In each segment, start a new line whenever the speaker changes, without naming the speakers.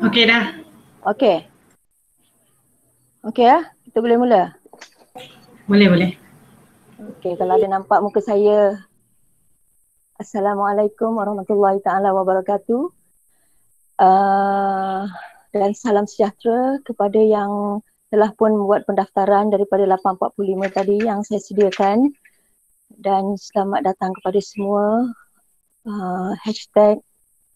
Okey dah.
Okey. Okey ya, kita boleh mula.
Boleh.
Okey, kalau ada nampak muka saya. Assalamualaikum warahmatullahi taala wabarakatuh. Dan salam sejahtera kepada yang telah pun membuat pendaftaran daripada 845 tadi yang saya sediakan. Dan selamat datang kepada semua. Hashtag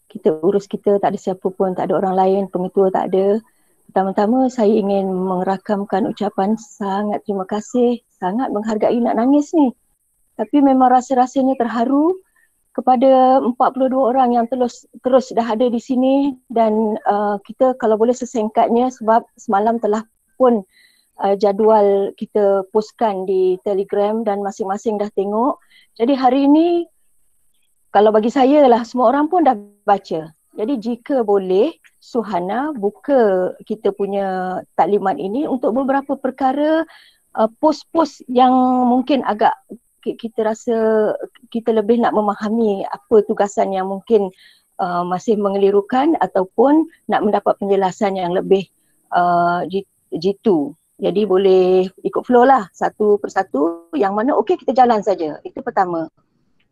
kita urus kita, tak ada siapa pun, tak ada orang lain, pengetua tak ada. Pertama-tama saya ingin merakamkan ucapan sangat terima kasih, sangat menghargai, nak nangis ni. Tapi memang rasa-rasanya terharu kepada 42 orang yang terus dah ada di sini dan kita kalau boleh sesingkatnya sebab semalam telah pun jadual kita postkan di Telegram dan masing-masing dah tengok. Jadi hari ini kalau bagi saya lah semua orang pun dah baca. Jadi jika boleh Suhana buka kita punya taklimat ini untuk beberapa perkara post-post yang mungkin agak kita rasa kita lebih nak memahami apa tugasan yang mungkin masih mengelirukan ataupun nak mendapat penjelasan yang lebih jitu. Jadi boleh ikut flow lah satu persatu, yang mana okey kita jalan saja. Itu pertama.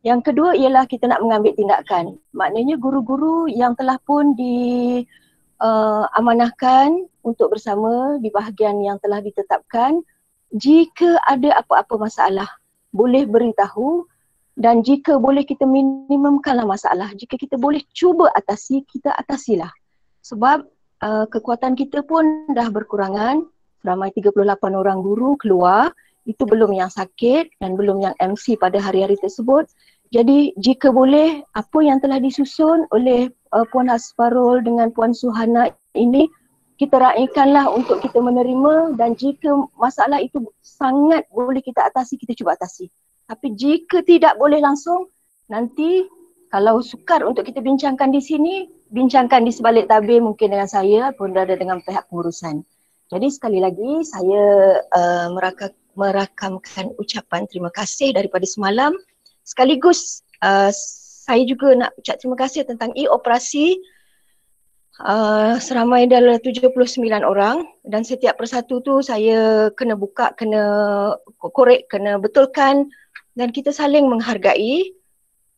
Yang kedua ialah kita nak mengambil tindakan. Maknanya guru-guru yang telah pun amanahkan untuk bersama di bahagian yang telah ditetapkan, jika ada apa-apa masalah boleh beritahu, dan jika boleh kita minimumkanlah masalah. Jika kita boleh cuba atasi, kita atasilah. Sebab kekuatan kita pun dah berkurangan, ramai 38 orang guru keluar, itu belum yang sakit dan belum yang MC pada hari-hari tersebut. Jadi jika boleh apa yang telah disusun oleh Puan Hasfarul dengan Puan Suhana ini kita raikanlah untuk kita menerima, dan jika masalah itu sangat boleh kita atasi, kita cuba atasi. Tapi jika tidak boleh langsung, nanti kalau sukar untuk kita bincangkan di sini, bincangkan di sebalik tabir mungkin dengan saya pun ada dengan pihak pengurusan. Jadi sekali lagi saya merakamkan ucapan terima kasih daripada semalam. Sekaligus saya juga nak ucap terima kasih tentang e-operasi seramai dalam 79 orang, dan setiap persatu tu saya kena buka, kena korek, kena betulkan, dan kita saling menghargai.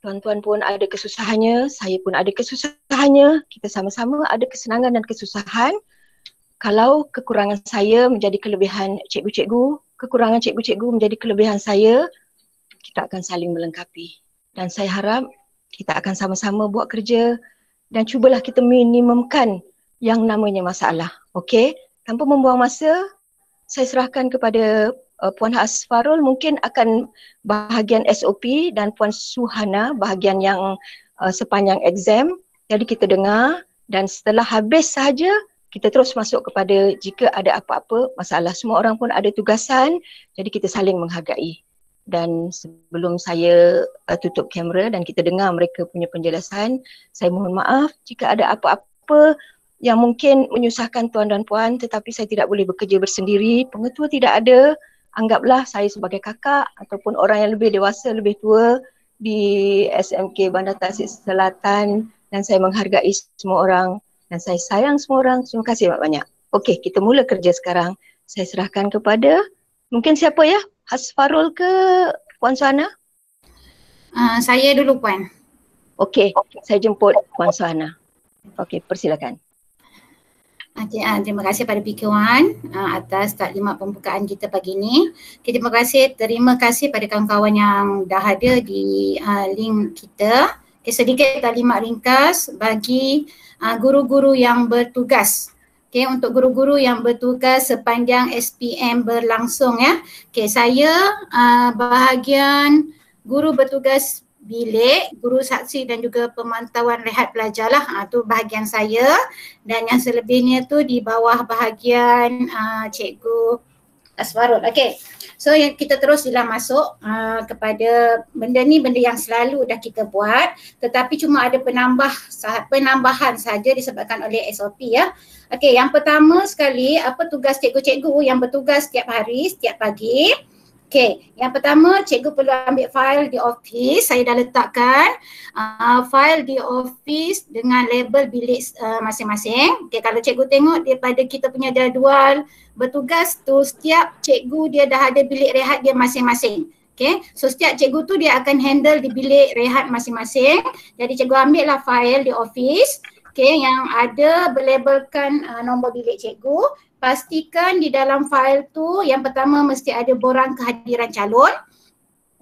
Tuan-tuan pun ada kesusahannya, saya pun ada kesusahannya, kita sama-sama ada kesenangan dan kesusahan. Kalau kekurangan saya menjadi kelebihan cikgu-cikgu, kekurangan cikgu-cikgu menjadi kelebihan saya, kita akan saling melengkapi. Dan saya harap kita akan sama-sama buat kerja dan cubalah kita minimumkan yang namanya masalah. Okey? Tanpa membuang masa, saya serahkan kepada Puan Hasfarul mungkin akan bahagian SOP dan Puan Suhana bahagian yang sepanjang exam. Jadi kita dengar dan setelah habis sahaja kita terus masuk kepada jika ada apa-apa masalah. Semua orang pun ada tugasan, jadi kita saling menghargai. Dan sebelum saya tutup kamera dan kita dengar mereka punya penjelasan, saya mohon maaf jika ada apa-apa yang mungkin menyusahkan tuan dan puan, tetapi saya tidak boleh bekerja bersendiri, pengetua tidak ada, anggaplah saya sebagai kakak ataupun orang yang lebih dewasa, lebih tua di SMK Bandar Tasik Selatan, dan saya menghargai semua orang dan saya sayang semua orang. Terima kasih banyak-banyak. Okey, kita mula kerja sekarang. Saya serahkan kepada mungkin siapa ya? Hasfarul ke Puan Suhana?
Saya dulu Puan.
Okey, saya jemput Puan Suhana. Okey, persilakan.
Terima kasih pada PK Wan atas taklimat pembukaan kita pagi ini. Terima kasih pada kawan-kawan yang dah ada di link kita. Sedikit taklimat ringkas bagi guru-guru yang bertugas. Okay, untuk guru-guru yang bertugas sepanjang SPM berlangsung ya. Okay, saya bahagian guru bertugas bilik, guru saksi dan juga pemantauan rehat pelajar lah. Tu bahagian saya, dan yang selebihnya tu di bawah bahagian Cikgu Hasfarul. Okay, so yang kita teruslah masuk kepada benda ni, benda yang selalu dah kita buat, tetapi cuma ada penambahan saja disebabkan oleh SOP ya. Okay, yang pertama sekali, apa tugas cikgu-cikgu yang bertugas setiap hari, setiap pagi, Okey, yang pertama cikgu perlu ambil file di office. Saya dah letakkan file di office dengan label bilik masing-masing. Okey, kalau cikgu tengok daripada kita punya jadual bertugas tu, setiap cikgu dia dah ada bilik rehat dia masing-masing. Okay, so setiap cikgu tu dia akan handle di bilik rehat masing-masing. Jadi cikgu ambil lah file di office, okay, yang ada berlabelkan nombor bilik cikgu. Pastikan di dalam file tu yang pertama mesti ada borang kehadiran calon.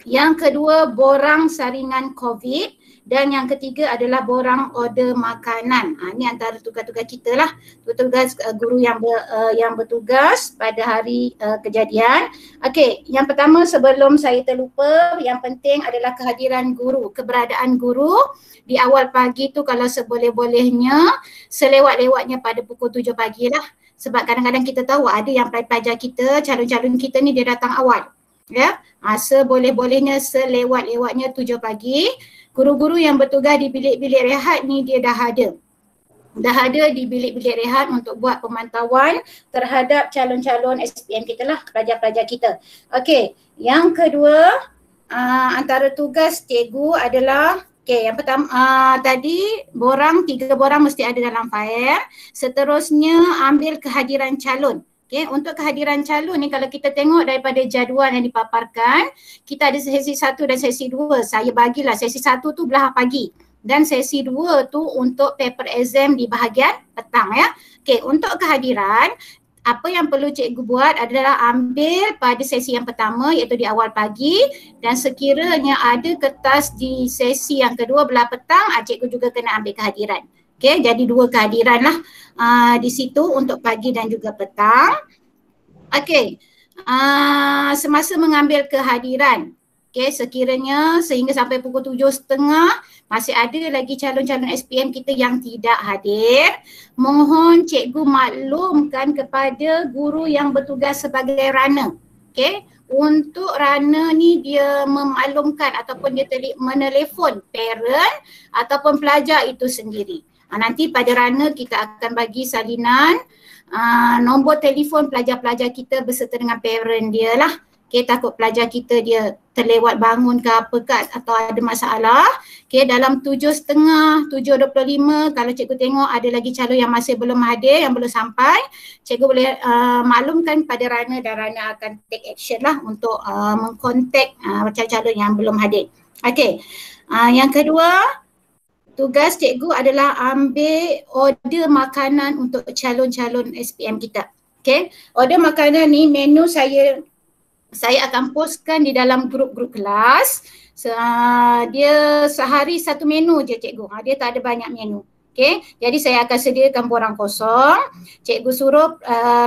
Yang kedua borang saringan COVID dan yang ketiga adalah borang order makanan. Ini antara tugas-tugas kita lah, tugas guru yang bertugas pada hari kejadian. Okey, yang pertama sebelum saya terlupa, yang penting adalah kehadiran guru, keberadaan guru di awal pagi tu kalau seboleh-bolehnya selewat-lewatnya pada pukul 7 pagi lah. Sebab kadang-kadang kita tahu ada yang pelajar kita, calon-calon kita ni dia datang awal. Ya, seboleh-bolehnya selewat-lewatnya 7 pagi. Guru-guru yang bertugas di bilik-bilik rehat ni dia dah ada di bilik-bilik rehat untuk buat pemantauan terhadap calon-calon SPM kita lah, pelajar-pelajar kita. Okey, yang kedua antara tugas cikgu adalah yang pertama tadi borang, 3 borang mesti ada dalam file. Seterusnya ambil kehadiran calon. Okay, untuk kehadiran calon ni kalau kita tengok daripada jadual yang dipaparkan, kita ada sesi 1 dan sesi 2. Saya bagilah sesi 1 tu belah pagi dan sesi 2 tu untuk paper exam di bahagian petang ya. Okay, untuk kehadiran, apa yang perlu cikgu buat adalah ambil pada sesi yang pertama iaitu di awal pagi dan sekiranya ada kertas di sesi yang kedua belah petang, cikgu juga kena ambil kehadiran. Okay, jadi 2 kehadiran lah di situ untuk pagi dan juga petang. Okay, semasa mengambil kehadiran, okay, sekiranya sehingga sampai pukul 7.30 masih ada lagi calon-calon SPM kita yang tidak hadir, mohon cikgu maklumkan kepada guru yang bertugas sebagai runner. Okay, untuk runner ni dia memaklumkan ataupun dia menelefon parent ataupun pelajar itu sendiri. Nanti pada runner kita akan bagi salinan nombor telefon pelajar-pelajar kita beserta dengan parent dia lah. Okay, takut pelajar kita dia terlewat bangun ke apa ke atau ada masalah. Okay, dalam 7.30, 7.25 kalau cikgu tengok ada lagi calon yang masih belum hadir, yang belum sampai, cikgu boleh maklumkan pada runner dan runner akan take action lah untuk mengkontak calon yang belum hadir. Okay, yang kedua, tugas cikgu adalah ambil order makanan untuk calon-calon SPM kita. Okay, order makanan ni menu saya akan postkan di dalam grup-grup kelas. Dia sehari 1 menu je cikgu. Dia tak ada banyak menu. Okay, jadi saya akan sediakan borang kosong. Cikgu suruh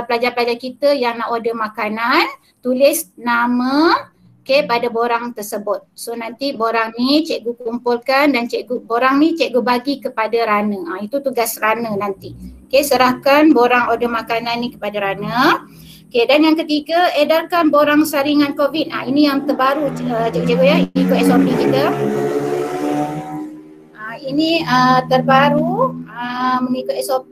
pelajar-pelajar kita yang nak order makanan tulis nama pada borang tersebut. So nanti borang ni cikgu kumpulkan dan borang ni cikgu bagi kepada runner. Itu tugas runner nanti. Okay, serahkan borang order makanan ni kepada runner. Okay, dan yang ketiga, edarkan borang saringan COVID. Ini yang terbaru cikgu-cikgu ya, ikut SOP kita. Ini terbaru mengikut SOP,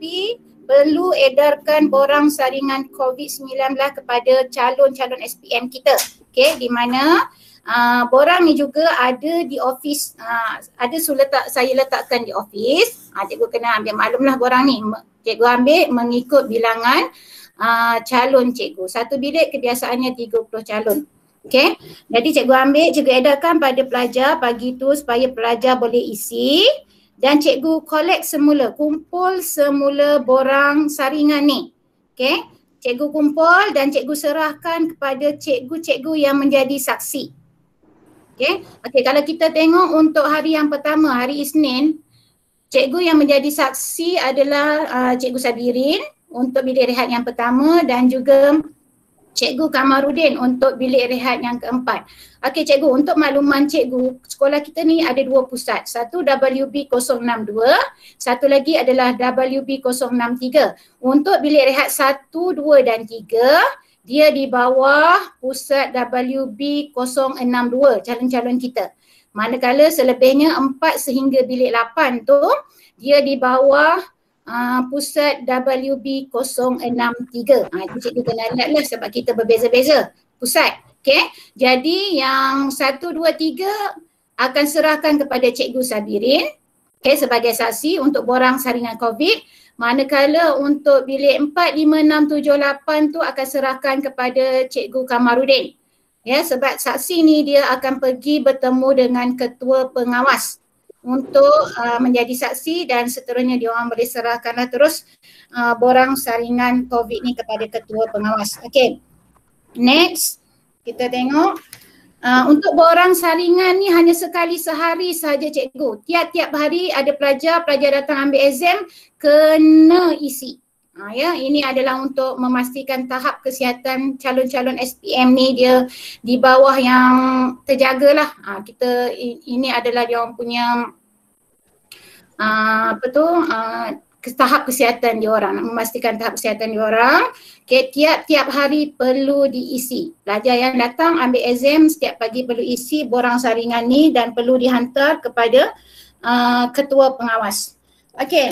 perlu edarkan borang saringan COVID-19 kepada calon-calon SPM kita. Okay, di mana borang ni juga ada di office, saya letakkan di office. Cikgu kena ambil maklumlah borang ni. Cikgu ambil mengikut bilangan calon cikgu. Satu bilik kebiasaannya 30 calon. Okay, jadi cikgu ambil, cikgu edarkan pada pelajar pagi tu supaya pelajar boleh isi dan cikgu collect semula, kumpul semula borang saringan ni. Okay, cikgu kumpul dan cikgu serahkan kepada cikgu-cikgu yang menjadi saksi. Okay, kalau kita tengok untuk hari yang pertama, hari Isnin, cikgu yang menjadi saksi adalah Cikgu Sabirin untuk bilik rehat yang pertama dan juga Cikgu Kamarudin untuk bilik rehat yang keempat. Okey cikgu, untuk makluman cikgu, sekolah kita ni ada 2 pusat. Satu WB 062, satu lagi adalah WB 063. Untuk bilik rehat 1, 2 dan 3, dia di bawah pusat WB 062 calon-calon kita. Manakala selebihnya 4 sehingga bilik 8 tu, dia di bawah pusat WB 063. Itu cikgu kena lihat lah sebab kita berbeza-beza pusat. Okey, jadi yang 1, 2, 3 akan serahkan kepada Cikgu Sabirin, okey, sebagai saksi untuk borang saringan COVID. Manakala untuk bilik 4, 5, 6, 7, 8 tu akan serahkan kepada Cikgu Kamarudin. Ya, sebab saksi ni dia akan pergi bertemu dengan ketua pengawas untuk menjadi saksi dan seterusnya dia orang boleh serahkanlah terus borang saringan COVID ni kepada ketua pengawas. Okey. Next, kita tengok untuk borang saringan ni hanya sekali sehari sahaja cikgu. Tiap-tiap hari ada pelajar datang ambil exam kena isi. Ya, ini adalah untuk memastikan tahap kesihatan calon-calon SPM ni dia di bawah yang terjagalah. Kita ini adalah dia orang punya tahap kesihatan dia orang, nak memastikan tahap kesihatan dia orang. Okay, tiap-tiap hari perlu diisi. Pelajar yang datang ambil exam setiap pagi perlu isi borang saringan ni dan perlu dihantar kepada ketua pengawas. Okey,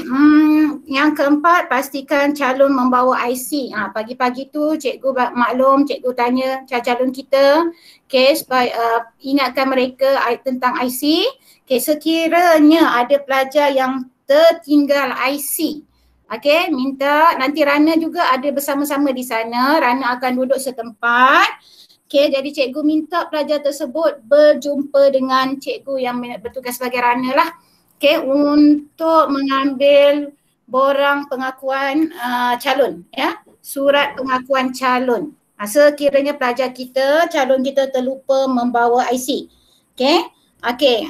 yang keempat, pastikan calon membawa IC. Pagi-pagi tu cikgu maklum, cikgu tanya calon kita, okay, supaya ingatkan mereka tentang IC. Okay, sekiranya ada pelajar yang tertinggal IC, okay, minta nanti Rana juga ada bersama-sama di sana. Rana akan duduk setempat. Okay, jadi cikgu minta pelajar tersebut berjumpa dengan cikgu yang bertugas sebagai Rana lah. Okay, untuk mengambil borang pengakuan calon, ya, surat pengakuan calon. Sekiranya pelajar kita, calon kita terlupa membawa IC. Okay, okay,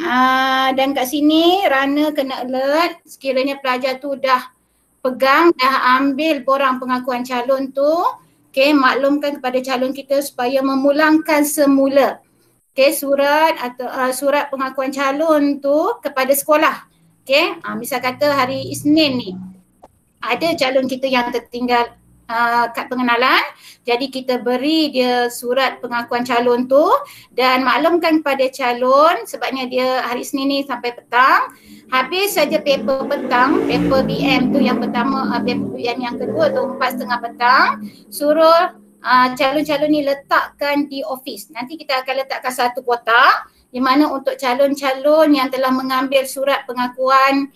dan kat sini Rana kena alert sekiranya pelajar tu dah pegang, dah ambil borang pengakuan calon tu. Okay, maklumkan kepada calon kita supaya memulangkan semula. Okay, surat atau surat pengakuan calon tu kepada sekolah. Okay, misal kata hari Isnin ni ada calon kita yang tertinggal kad pengenalan, jadi kita beri dia surat pengakuan calon tu dan maklumkan kepada calon sebabnya dia hari Isnin ni sampai petang. Habis saja paper petang, paper BM tu yang pertama, paper BM yang kedua tu 4.30 petang, suruh calon-calon ni letakkan di office. Nanti kita akan letakkan satu kotak di mana untuk calon-calon yang telah mengambil surat pengakuan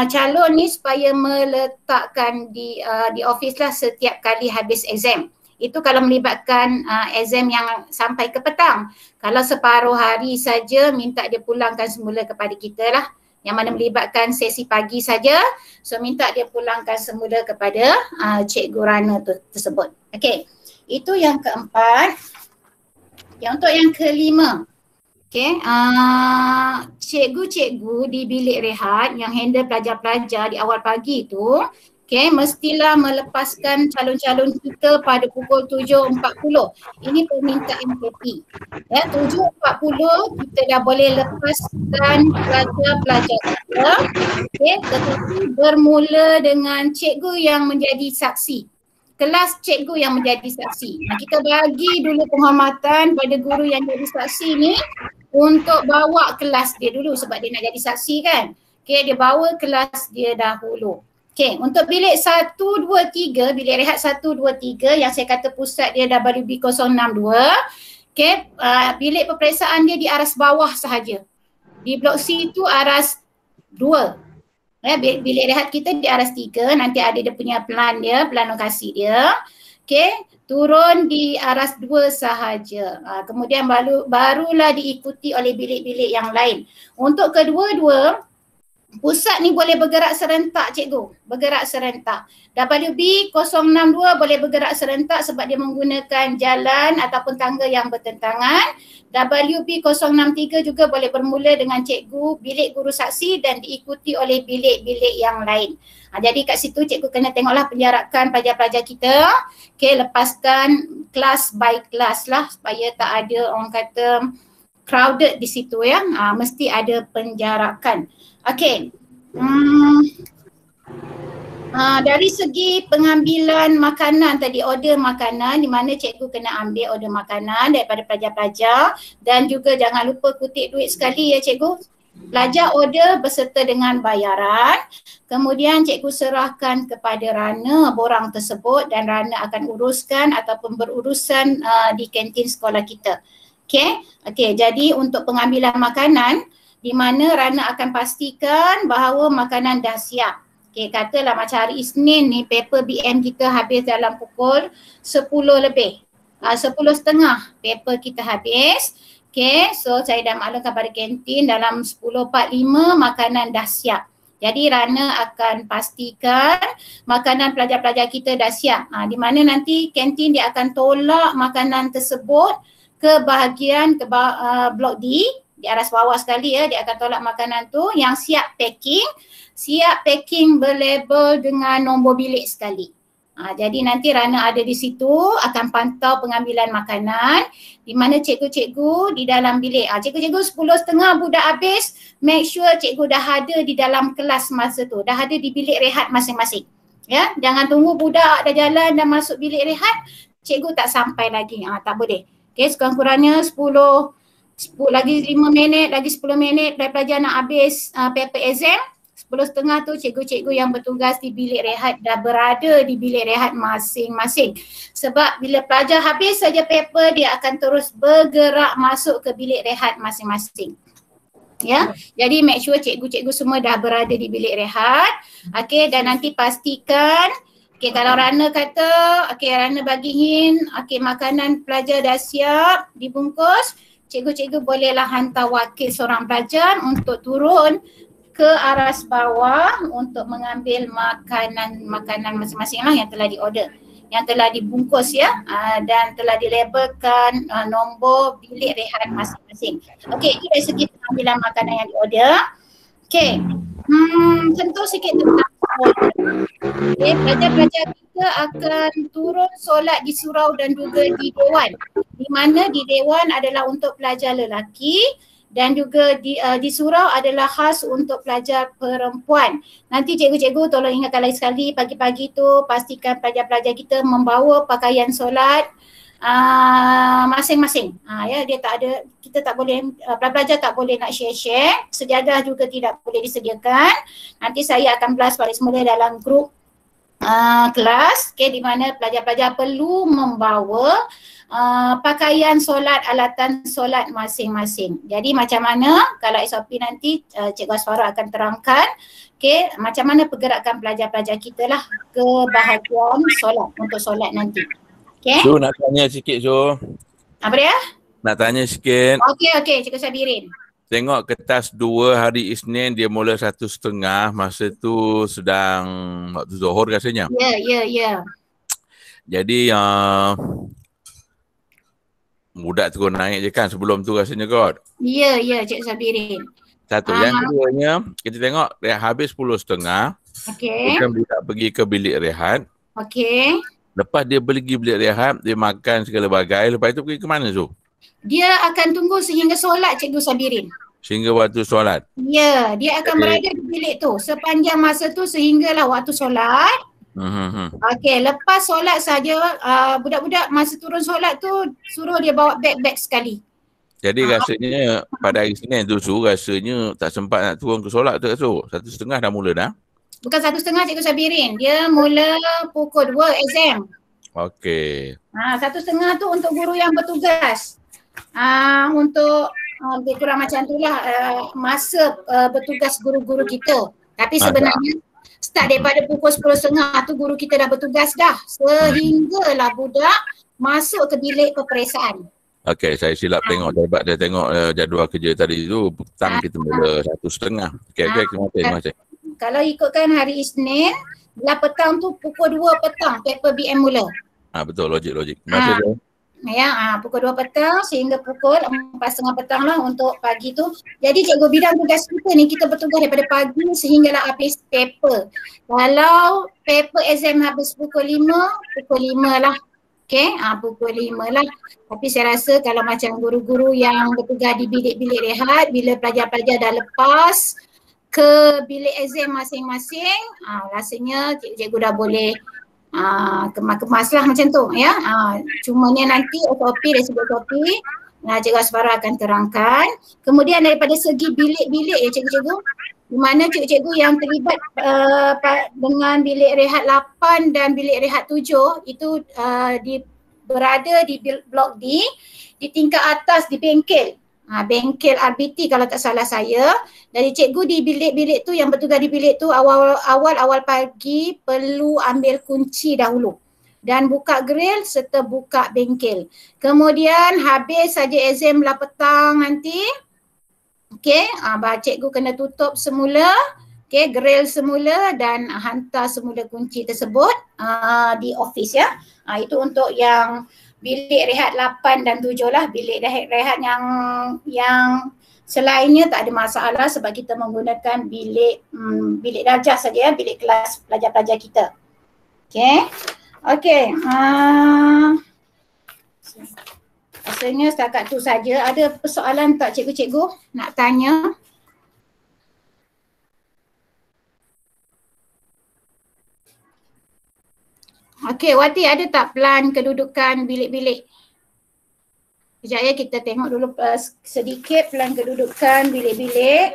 calon ni supaya meletakkan di office lah setiap kali habis exam. Itu kalau melibatkan exam yang sampai ke petang. Kalau separuh hari saja minta dia pulangkan semula kepada kita lah. Yang mana melibatkan sesi pagi saja. So minta dia pulangkan semula kepada Cikgu Rana tersebut. Okey. Itu yang keempat. Untuk yang kelima, okay, cikgu-cikgu di bilik rehat yang handle pelajar-pelajar di awal pagi tu, okay, mestilah melepaskan calon-calon kita pada pukul 7.40. Ini permintaan KP. Ya, 7.40 kita dah boleh lepaskan pelajar-pelajar kita. Okay, tetapi bermula dengan cikgu yang menjadi saksi. Kelas cikgu yang menjadi saksi. Kita bagi dulu penghormatan pada guru yang jadi saksi ni untuk bawa kelas dia dulu sebab dia nak jadi saksi kan. Okay, dia bawa kelas dia dahulu. Okay, untuk bilik 1, 2, 3, bilik rehat 1, 2, 3 yang saya kata pusat dia WB 062. Okay, bilik peperiksaan dia di aras bawah sahaja. Di blok C tu aras 2. Ya, bilik rehat kita di aras 3, nanti ada dia punya plan dia, plan lokasi dia. Okay, turun di aras 2 sahaja. Kemudian barulah diikuti oleh bilik-bilik yang lain. Untuk kedua-dua, pusat ni boleh bergerak serentak cikgu, bergerak serentak. WB 062 boleh bergerak serentak sebab dia menggunakan jalan ataupun tangga yang bertentangan. WB 063 juga boleh bermula dengan cikgu, bilik guru saksi dan diikuti oleh bilik-bilik yang lain. Jadi kat situ cikgu kena tengoklah penjarakan pelajar-pelajar kita. Okay, lepaskan kelas by kelas lah supaya tak ada orang kata crowded di situ ya. Mesti ada penjarakan. Okay. Dari segi pengambilan makanan tadi, order makanan di mana cikgu kena ambil order makanan daripada pelajar-pelajar dan juga jangan lupa kutip duit sekali ya cikgu. Pelajar order beserta dengan bayaran, kemudian cikgu serahkan kepada Rana borang tersebut dan Rana akan uruskan ataupun berurusan di kantin sekolah kita. Okey, jadi untuk pengambilan makanan di mana Rana akan pastikan bahawa makanan dah siap. Okey, katalah macam hari Isnin ni paper BM kita habis dalam pukul 10 lebih. 10.30 paper kita habis. Okay, so saya dah maklumkan pada kantin dalam 10.45 makanan dah siap. Jadi Rana akan pastikan makanan pelajar-pelajar kita dah siap. Di mana nanti kantin dia akan tolak makanan tersebut ke bahagian blok D, di aras bawah sekali ya, dia akan tolak makanan tu yang siap packing berlabel dengan nombor bilik sekali. Jadi nanti Rana ada di situ akan pantau pengambilan makanan di mana cikgu-cikgu di dalam bilik. Cikgu-cikgu 10.30 budak habis, make sure cikgu dah ada di dalam kelas masa tu, dah ada di bilik rehat masing-masing. Ya, jangan tunggu budak dah jalan dah masuk bilik rehat, cikgu tak sampai lagi. Tak boleh. Okey, sekurang-kurangnya 10 lagi 5 minit, lagi 10 minit pelajar nak habis paper exam. 10.30 tu cikgu-cikgu yang bertugas di bilik rehat dah berada di bilik rehat masing-masing. Sebab bila pelajar habis saja paper, dia akan terus bergerak masuk ke bilik rehat masing-masing. Ya, jadi make sure cikgu-cikgu semua dah berada di bilik rehat. Okey, dan nanti pastikan kalau Rana kata, Rana bagiin, makanan pelajar dah siap dibungkus, cikgu-cikgu bolehlah hantar wakil seorang pelajar untuk turun ke aras bawah untuk mengambil makanan masing-masing lah yang telah diorder, yang telah dibungkus ya, dan telah dilabelkan nombor bilik rehat masing-masing. Okey, itu dari segi pengambilan makanan yang diorder. Okey, sentuh sikit tentang solat. Pelajar-pelajar kita akan turun solat di surau dan juga di dewan, di mana di dewan adalah untuk pelajar lelaki dan juga di surau adalah khas untuk pelajar perempuan. Nanti cikgu-cikgu tolong ingatkan lagi sekali, pagi-pagi tu pastikan pelajar-pelajar kita membawa pakaian solat masing-masing. Ya, dia tak ada, kita tak boleh, pelajar tak boleh nak share-share, sejadah juga tidak boleh disediakan. Nanti saya akan blast balik semula dalam grup kelas, di mana pelajar-pelajar perlu membawa pakaian solat, alatan solat masing-masing. Jadi macam mana kalau SOP nanti Cikgu Asfara akan terangkan macam mana pergerakan pelajar-pelajar kita lah ke bahagian solat, untuk solat nanti.
So nak tanya sikit so.
Apa dia?
Nak tanya sikit.
Okey, Cikgu Sabirin.
Tengok kertas 2 hari Isnin dia mula 1.30, masa tu sedang waktu Zuhur rasanya.
Ya.
Jadi budak turun naik je kan sebelum tu rasanya kot.
Ya, Cikgu Sabirin.
Satu. Yang keduanya, kita tengok dah habis 10.30.
Okey.
Bukan budak pergi ke bilik rehat.
Okey.
Lepas dia pergi bilik rehat, dia makan segala bagai. Lepas itu pergi ke mana tu?
Dia akan tunggu sehingga solat, Cikgu Sabirin.
Sehingga waktu solat?
Ya, dia akan berada di bilik tu sepanjang masa tu sehinggalah waktu solat. Okey, lepas solat saja, budak-budak masa turun solat tu suruh dia bawa beg-beg sekali.
Jadi rasanya pada hari Senin tu rasanya tak sempat nak turun ke solat tu so. 1.30 dah mula dah.
Bukan 1.30 Cikgu Sabirin, dia mula pukul 2 exam.
Okey.
1.30 tu untuk guru yang bertugas. Untuk lebih kurang macam itulah masa bertugas guru-guru kita. Tapi sebenarnya start daripada pukul 10.30 tu guru kita dah bertugas dah sehinggalah budak masuk ke bilik peperiksaan.
Okey, saya silap tengok sebab saya tengok jadual kerja tadi tu petang kita mula 1.30. Okey, terima kasih.
Kalau ikutkan hari Isnin, bila petang tu pukul 2 petang paper BM mula.
Betul, logik. Terima kasih.
Pukul 2 petang sehingga pukul 4.30 petang lah untuk pagi tu. Jadi cikgu bidang tugas kita ni, kita bertugas daripada pagi sehinggalah habis paper. Kalau paper exam habis pukul 5 lah. Pukul 5 lah. Tapi saya rasa kalau macam guru-guru yang bertugas di bilik-bilik rehat, bila pelajar-pelajar dah lepas ke bilik exam masing-masing, rasanya cikgu dah boleh kemas-kemas lah macam tu ya. Cumanya nanti SOP dari segi SOP Cikgu Asfara akan terangkan. Kemudian daripada segi bilik-bilik ya cikgu-cikgu, di mana cikgu-cikgu yang terlibat dengan bilik rehat 8 dan bilik rehat 7 itu berada di blok D di tingkat atas di bengkel. Bengkel RBT kalau tak salah saya. Dari cikgu di bilik-bilik tu yang bertugas di bilik tu awal pagi perlu ambil kunci dahulu dan buka grill serta buka bengkel. Kemudian habis saja exam lah petang nanti. Okey, cikgu kena tutup semula, okey, grill semula dan hantar semula kunci tersebut di office ya. Itu untuk yang bilik rehat 8 dan 7 lah. Bilik rehat yang selainnya tak ada masalah sebab kita menggunakan bilik darjah saja ya, bilik kelas pelajar-pelajar kita. Okey. Okey. Rasanya setakat tu saja. Ada persoalan tak cikgu-cikgu nak tanya? Okey, Wati ada tak plan kedudukan bilik-bilik? Sekejap ya, kita tengok dulu sedikit plan kedudukan bilik-bilik.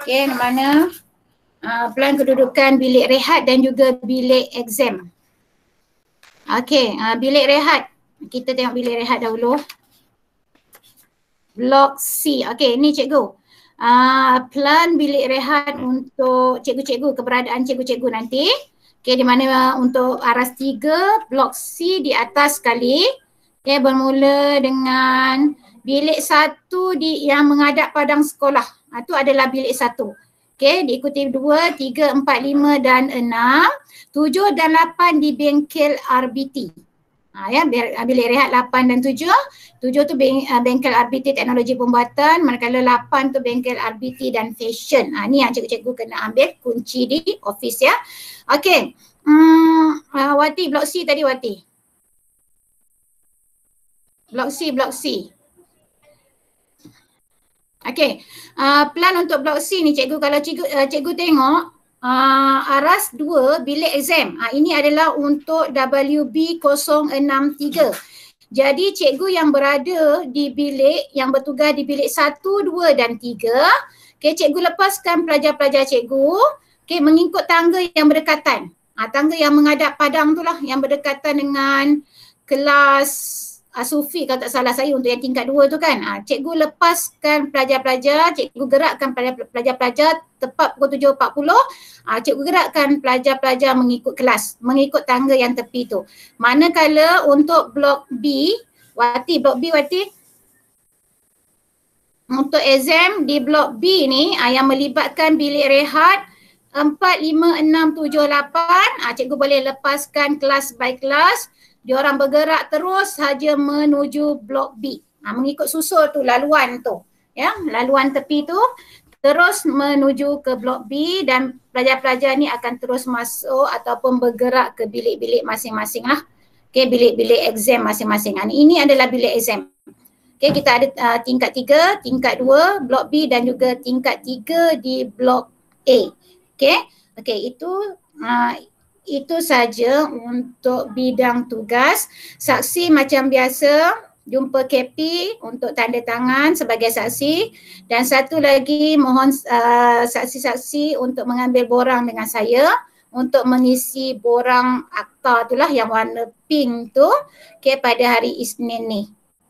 Okey, mana plan kedudukan bilik rehat dan juga bilik exam. Okey, bilik rehat. Kita tengok bilik rehat dahulu. Blok C. Okey, ni cikgu. Plan bilik rehat untuk cikgu-cikgu, keberadaan cikgu-cikgu nanti. Okey, di mana untuk aras 3, blok C di atas sekali. Okey, bermula dengan bilik 1 yang menghadap padang sekolah. Itu adalah bilik 1. Okey, diikuti 2, 3, 4, 5 dan 6. 7 dan 8 di bengkel RBT. Ya, bilik rehat 8 dan 7. 7 tu bengkel RBT teknologi pembuatan, manakala 8 tu bengkel RBT dan fashion. Ni yang cikgu-cikgu kena ambil kunci di office ya. Okey. Wati, blok C tadi Wati. Blok C. Okey. Plan untuk blok C ni cikgu, kalau cikgu tengok aras 2 bilik exam. Ini adalah untuk WB063. Jadi cikgu yang berada di bilik, yang bertugas di bilik 1, 2 dan 3, okay, cikgu lepaskan pelajar-pelajar cikgu mengikut tangga yang berdekatan. Tangga yang menghadap padang tu lah, yang berdekatan dengan kelas Sufi kalau tak salah saya untuk yang tingkat 2 tu kan. Cikgu lepaskan pelajar-pelajar, cikgu gerakkan pelajar-pelajar tepat pukul 7.40. Cikgu gerakkan pelajar-pelajar mengikut kelas, mengikut tangga yang tepi tu. Manakala untuk blok B, blok B Wati. Untuk exam di blok B ni yang melibatkan bilik rehat 4, 5, 6, 7, 8. Cikgu boleh lepaskan kelas by kelas. Diorang bergerak terus saja menuju blok B. Mengikut susul tu laluan tu. Ya, laluan tepi tu terus menuju ke blok B dan pelajar-pelajar ni akan terus masuk ataupun bergerak ke bilik-bilik masing-masing lah. Okey, bilik-bilik exam masing-masing. Ini adalah bilik exam. Okey, kita ada tingkat 3, tingkat 2, blok B dan juga tingkat 3 di blok A. Okey, itu saja untuk bidang tugas. Saksi macam biasa, jumpa KP untuk tanda tangan sebagai saksi, dan satu lagi mohon saksi-saksi untuk mengambil borang dengan saya untuk mengisi borang akta itulah yang warna pink tu pada hari Isnin ni.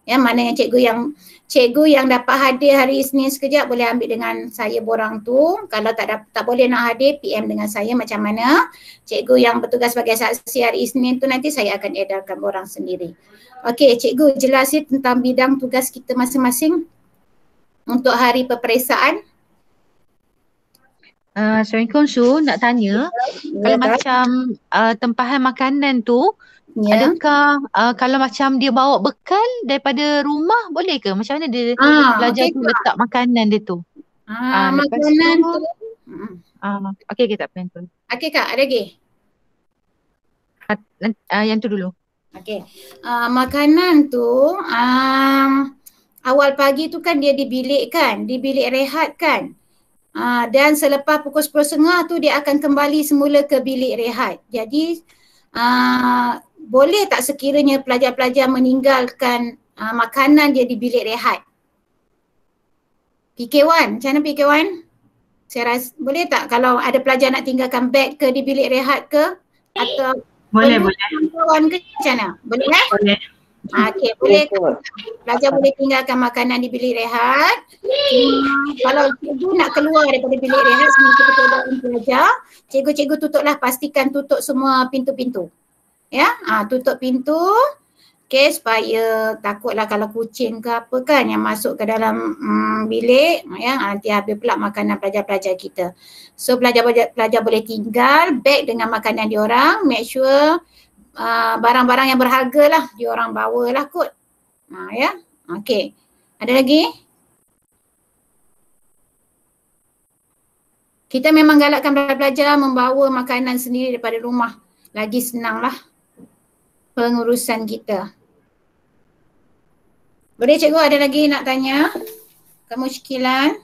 Ya, mana yang cikgu yang dapat hadir hari Isnin sekejap boleh ambil dengan saya borang tu. Kalau tak boleh nak hadir, PM dengan saya macam mana. Cikgu yang bertugas sebagai saksi hari Isnin tu nanti saya akan edarkan borang sendiri. Okey, cikgu jelasin tentang bidang tugas kita masing-masing untuk hari peperiksaan.
Assalamualaikum Su, nak tanya kalau macam tempahan makanan tu, adakah kalau macam dia bawa bekal daripada rumah boleh ke? Macam mana dia pelajar tu letak makanan dia tu?
Makanan tu.
Okey, kita plan tu.
Okey Kak, ada lagi?
Yang tu dulu.
Okey. Makanan tu awal pagi tu kan dia di bilik kan, di bilik rehat kan. Dan selepas pukul 10.30 tu dia akan kembali semula ke bilik rehat. Jadi boleh tak sekiranya pelajar-pelajar meninggalkan makanan dia di bilik rehat. PK1, macam mana PK1? Saya rasa, boleh tak kalau ada pelajar nak tinggalkan beg ke di bilik rehat ke? Atau
Boleh.
Kawan ke macam mana? Boleh kan?
Boleh.
Okey, boleh. Pelajar boleh tinggalkan makanan di bilik rehat. Kalau cikgu nak keluar daripada bilik rehat sebelum kita keluarkan pelajar, cikgu tutuplah, pastikan tutup semua pintu-pintu. Ya, tutup pintu. Okay, supaya takutlah kalau kucing ke apa kan yang masuk ke dalam bilik, ya, nanti habis pula makanan pelajar-pelajar kita. So pelajar boleh tinggal beg dengan makanan diorang, make sure barang-barang yang berharga lah diorang bawalah kot. Ya, okay. Ada lagi? Kita memang galakkan pelajar membawa makanan sendiri daripada rumah. Lagi senanglah pengurusan kita. Boleh cikgu ada lagi nak tanya? Kemusykilan?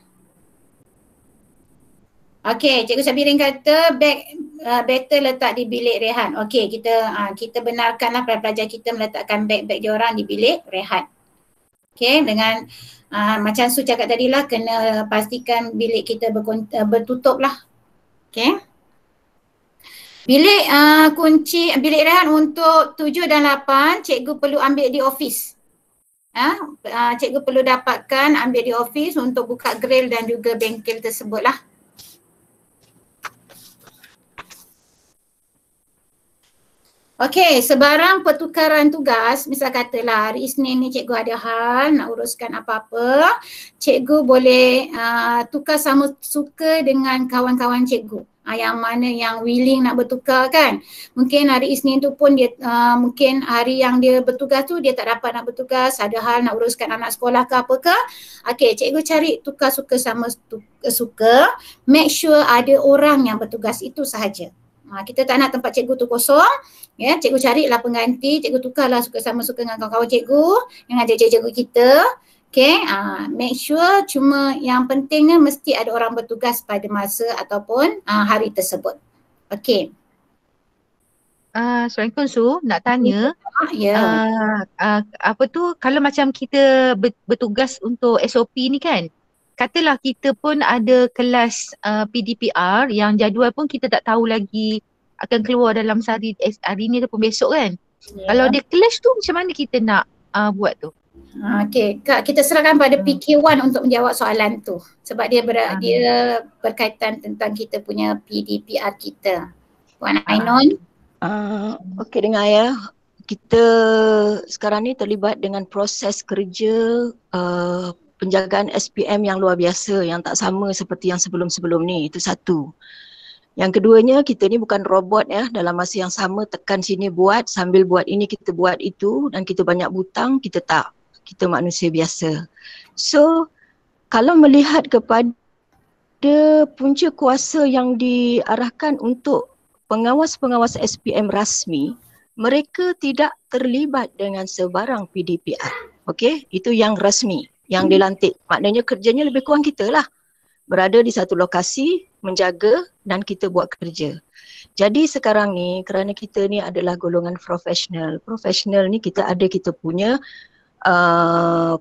Okey, cikgu Sabirin kata beg better letak di bilik rehat. Okey, kita benarkanlah pelajar kita meletakkan beg-beg diorang di bilik rehat. Okey, dengan macam Su cakap tadilah, kena pastikan bilik kita bertutup lah. Okey. Bilik kunci bilik rehat untuk 7 dan 8 cikgu perlu ambil di office. Cikgu perlu dapatkan ambil di office untuk buka grill dan juga bengkel tersebut lah. Okey, sebarang pertukaran tugas, misal katalah hari Isnin ni cikgu ada hal nak uruskan apa-apa, cikgu boleh tukar sama suka dengan kawan-kawan cikgu. Yang mana yang willing nak bertukar kan. Mungkin hari Isnin tu pun dia mungkin hari yang dia bertugas tu dia tak dapat nak bertugas, ada hal nak uruskan anak sekolah ke apa ke. Okey, cikgu cari tukar suka sama suka, make sure ada orang yang bertugas, itu sahaja. Kita tak nak tempat cikgu tu kosong, ya, cikgu carilah pengganti, cikgu tukarlah suka sama suka dengan kawan-kawan cikgu, dengan cikgu-cikgu kita. Okay, make sure cuma yang pentingnya mesti ada orang bertugas pada masa ataupun hari tersebut. Okay.
Assalamualaikum Su, nak tanya. Apa tu, kalau macam kita bertugas untuk SOP ni kan, katalah kita pun ada kelas PDPR yang jadual pun kita tak tahu lagi akan keluar dalam hari ni ataupun besok kan. Kalau dia clash tu macam mana kita nak buat tu?
Okey, Kak, kita serahkan pada PK1 untuk menjawab soalan tu sebab dia berkaitan tentang kita punya PDPR kita. Puan Ainun.
Okey, dengar ya. Kita sekarang ni terlibat dengan proses kerja penjagaan SPM yang luar biasa, yang tak sama seperti yang sebelum-sebelum ni. Itu satu. Yang keduanya, kita ni bukan robot ya, dalam masa yang sama tekan sini buat, sambil buat ini kita buat itu, dan kita banyak butang, kita tak. Kita manusia biasa. So, kalau melihat kepada punca kuasa yang diarahkan untuk pengawas-pengawas SPM rasmi, mereka tidak terlibat dengan sebarang PDPR. Okey, itu yang rasmi, yang dilantik. Maknanya kerjanya lebih kurang kita lah. Berada di satu lokasi, menjaga dan kita buat kerja. Jadi sekarang ni, kerana kita ni adalah golongan profesional. Profesional ni kita punya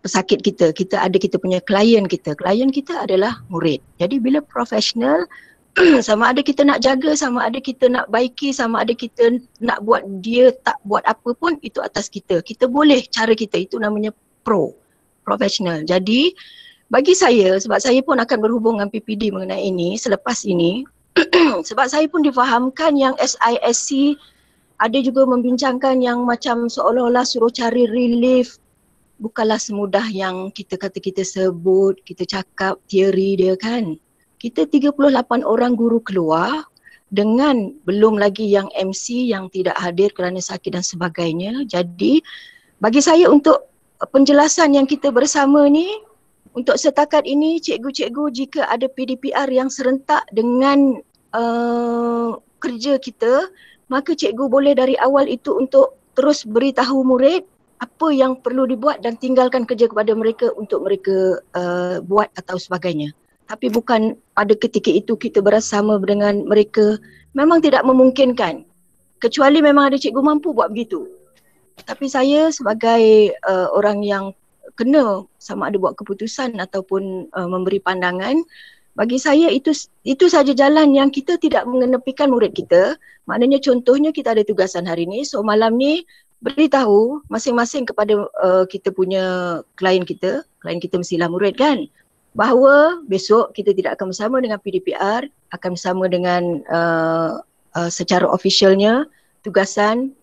pesakit kita ada kita punya klien kita. Klien kita adalah murid. Jadi bila profesional, sama ada kita nak jaga, sama ada kita nak baiki, sama ada kita nak buat dia tak buat apa pun, itu atas kita. Kita boleh cara kita, itu namanya profesional. Jadi bagi saya, sebab saya pun akan berhubung dengan PPD mengenai ini selepas ini, sebab saya pun difahamkan yang SISC ada juga membincangkan yang macam seolah-olah suruh cari relief. Bukanlah semudah yang kita kata kita sebut, kita cakap teori dia kan. Kita 38 orang guru keluar dengan belum lagi yang MC yang tidak hadir kerana sakit dan sebagainya. Jadi bagi saya untuk penjelasan yang kita bersama ni, untuk setakat ini cikgu-cikgu jika ada PDPR yang serentak dengan kerja kita, maka cikgu boleh dari awal itu untuk terus beritahu murid apa yang perlu dibuat dan tinggalkan kerja kepada mereka untuk mereka buat atau sebagainya. Tapi bukan pada ketika itu kita bersama dengan mereka, memang tidak memungkinkan. Kecuali memang ada cikgu mampu buat begitu. Tapi saya sebagai orang yang kena sama ada buat keputusan ataupun memberi pandangan, bagi saya itu saja jalan yang kita tidak mengenepikan murid kita. Maknanya contohnya kita ada tugasan hari ni, so malam ni beritahu masing-masing kepada kita punya klien kita mestilah murid kan, bahawa besok kita tidak akan bersama dengan PDPR, akan bersama dengan secara officialnya tugasan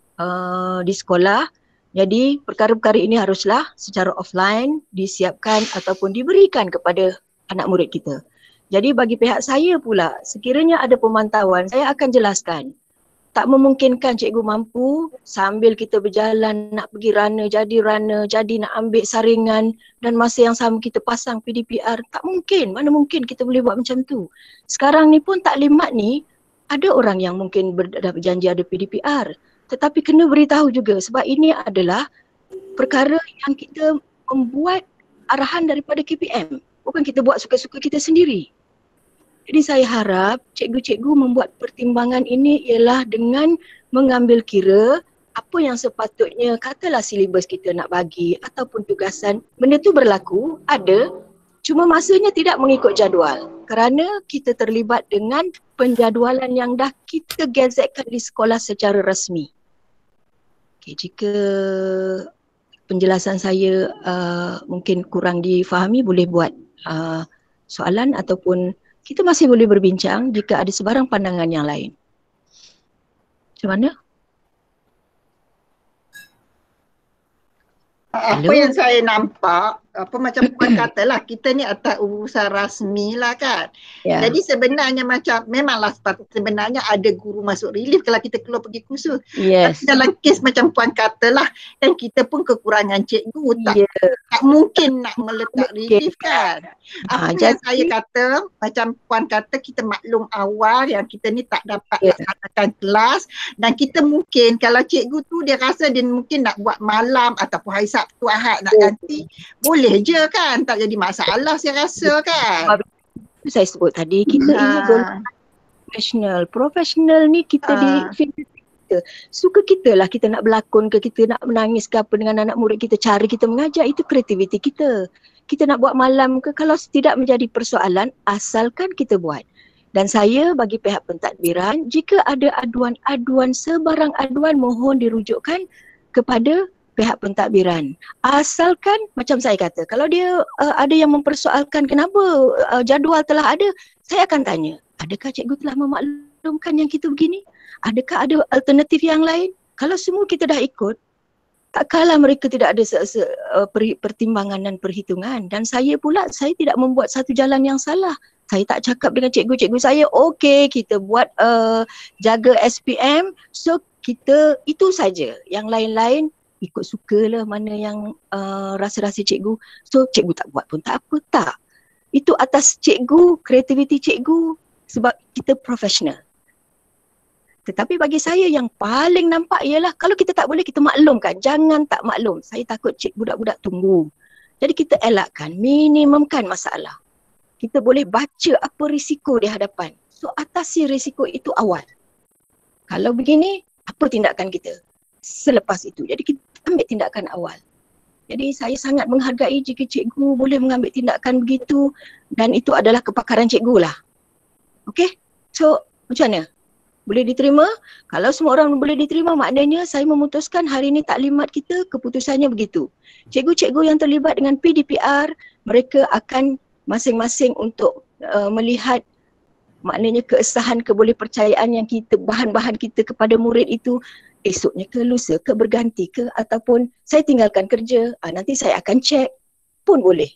di sekolah. Jadi perkara-perkara ini haruslah secara offline disiapkan ataupun diberikan kepada anak murid kita. Jadi bagi pihak saya pula, sekiranya ada pemantauan, saya akan jelaskan. Tak memungkinkan cikgu mampu sambil kita berjalan nak pergi rana, jadi nak ambil saringan dan masa yang sama kita pasang PDPR. Tak mungkin, mana mungkin kita boleh buat macam tu. Sekarang ni pun taklimat ni, ada orang yang mungkin dah berjanji ada PDPR. Tetapi kena beritahu juga sebab ini adalah perkara yang kita membuat arahan daripada KPM. Bukan kita buat suka-suka kita sendiri. Jadi saya harap cikgu-cikgu membuat pertimbangan ini ialah dengan mengambil kira apa yang sepatutnya katalah silibus kita nak bagi ataupun tugasan. Benda tu berlaku, ada, cuma masanya tidak mengikut jadual. Kerana kita terlibat dengan penjadualan yang dah kita gazetkan di sekolah secara rasmi. Okay, jika penjelasan saya mungkin kurang difahami, boleh buat soalan ataupun kita masih boleh berbincang jika ada sebarang pandangan yang lain. Macam mana?
Apa yang saya nampak, apa macam Puan katalah, kita ni atas urusan rasmi lah kan. Yeah. Jadi sebenarnya macam, memanglah sebenarnya ada guru masuk relief kalau kita keluar pergi kursus.
Yes.
Tapi dalam kes macam Puan katalah, kan kita pun kekurangan cikgu, tak mungkin nak meletak relief kan. Apa yang saya kata, macam Puan kata, kita maklum awal yang kita ni tak dapat laksanakan kelas, dan kita mungkin kalau cikgu tu dia rasa dia mungkin nak buat malam ataupun hari Sabtu Ahad nak ganti, boleh je kan, tak jadi masalah saya rasa kan.
Saya sebut tadi, kita ini profesional ni kita di kita. Suka kita lah kita nak berlakon ke, kita nak menangis ke apa dengan anak murid kita, cara kita mengajar itu kreativiti kita. Kita nak buat malam ke, kalau tidak menjadi persoalan, asalkan kita buat. Dan saya bagi pihak pentadbiran, jika ada aduan-aduan, sebarang aduan mohon dirujukkan kepada pihak pentadbiran. Asalkan macam saya kata, kalau dia ada yang mempersoalkan kenapa jadual telah ada, saya akan tanya, adakah cikgu telah memaklumkan yang kita begini? Adakah ada alternatif yang lain? Kalau semua kita dah ikut, tak kalah mereka tidak ada pertimbangan dan perhitungan. Dan saya pula, saya tidak membuat satu jalan yang salah. Saya tak cakap dengan cikgu-cikgu saya, okey kita buat jaga SPM, so kita itu saja. Yang lain-lain ikut sukalah mana yang rasa-rasa cikgu. So cikgu tak buat pun tak apa, tak. Itu atas cikgu, kreativiti cikgu sebab kita profesional. Tetapi bagi saya yang paling nampak ialah kalau kita tak boleh kita maklumkan, jangan tak maklum. Saya takut budak-budak tunggu. Jadi kita elakkan, minimumkan masalah. Kita boleh baca apa risiko di hadapan. So atasi risiko itu awal. Kalau begini, apa tindakan kita selepas itu? Jadi kita ambil tindakan awal. Jadi saya sangat menghargai jika cikgu boleh mengambil tindakan begitu dan itu adalah kepakaran cikgu lah. Okey? So macam mana? Boleh diterima? Kalau semua orang boleh diterima, maknanya saya memutuskan hari ini taklimat kita keputusannya begitu. Cikgu-cikgu yang terlibat dengan PDPR, mereka akan masing-masing untuk melihat maknanya keesahan kebolehpercayaan yang kita, bahan-bahan kita kepada murid itu esoknya ke, lusa ke, berganti ke, ataupun saya tinggalkan kerja, nanti saya akan cek pun boleh.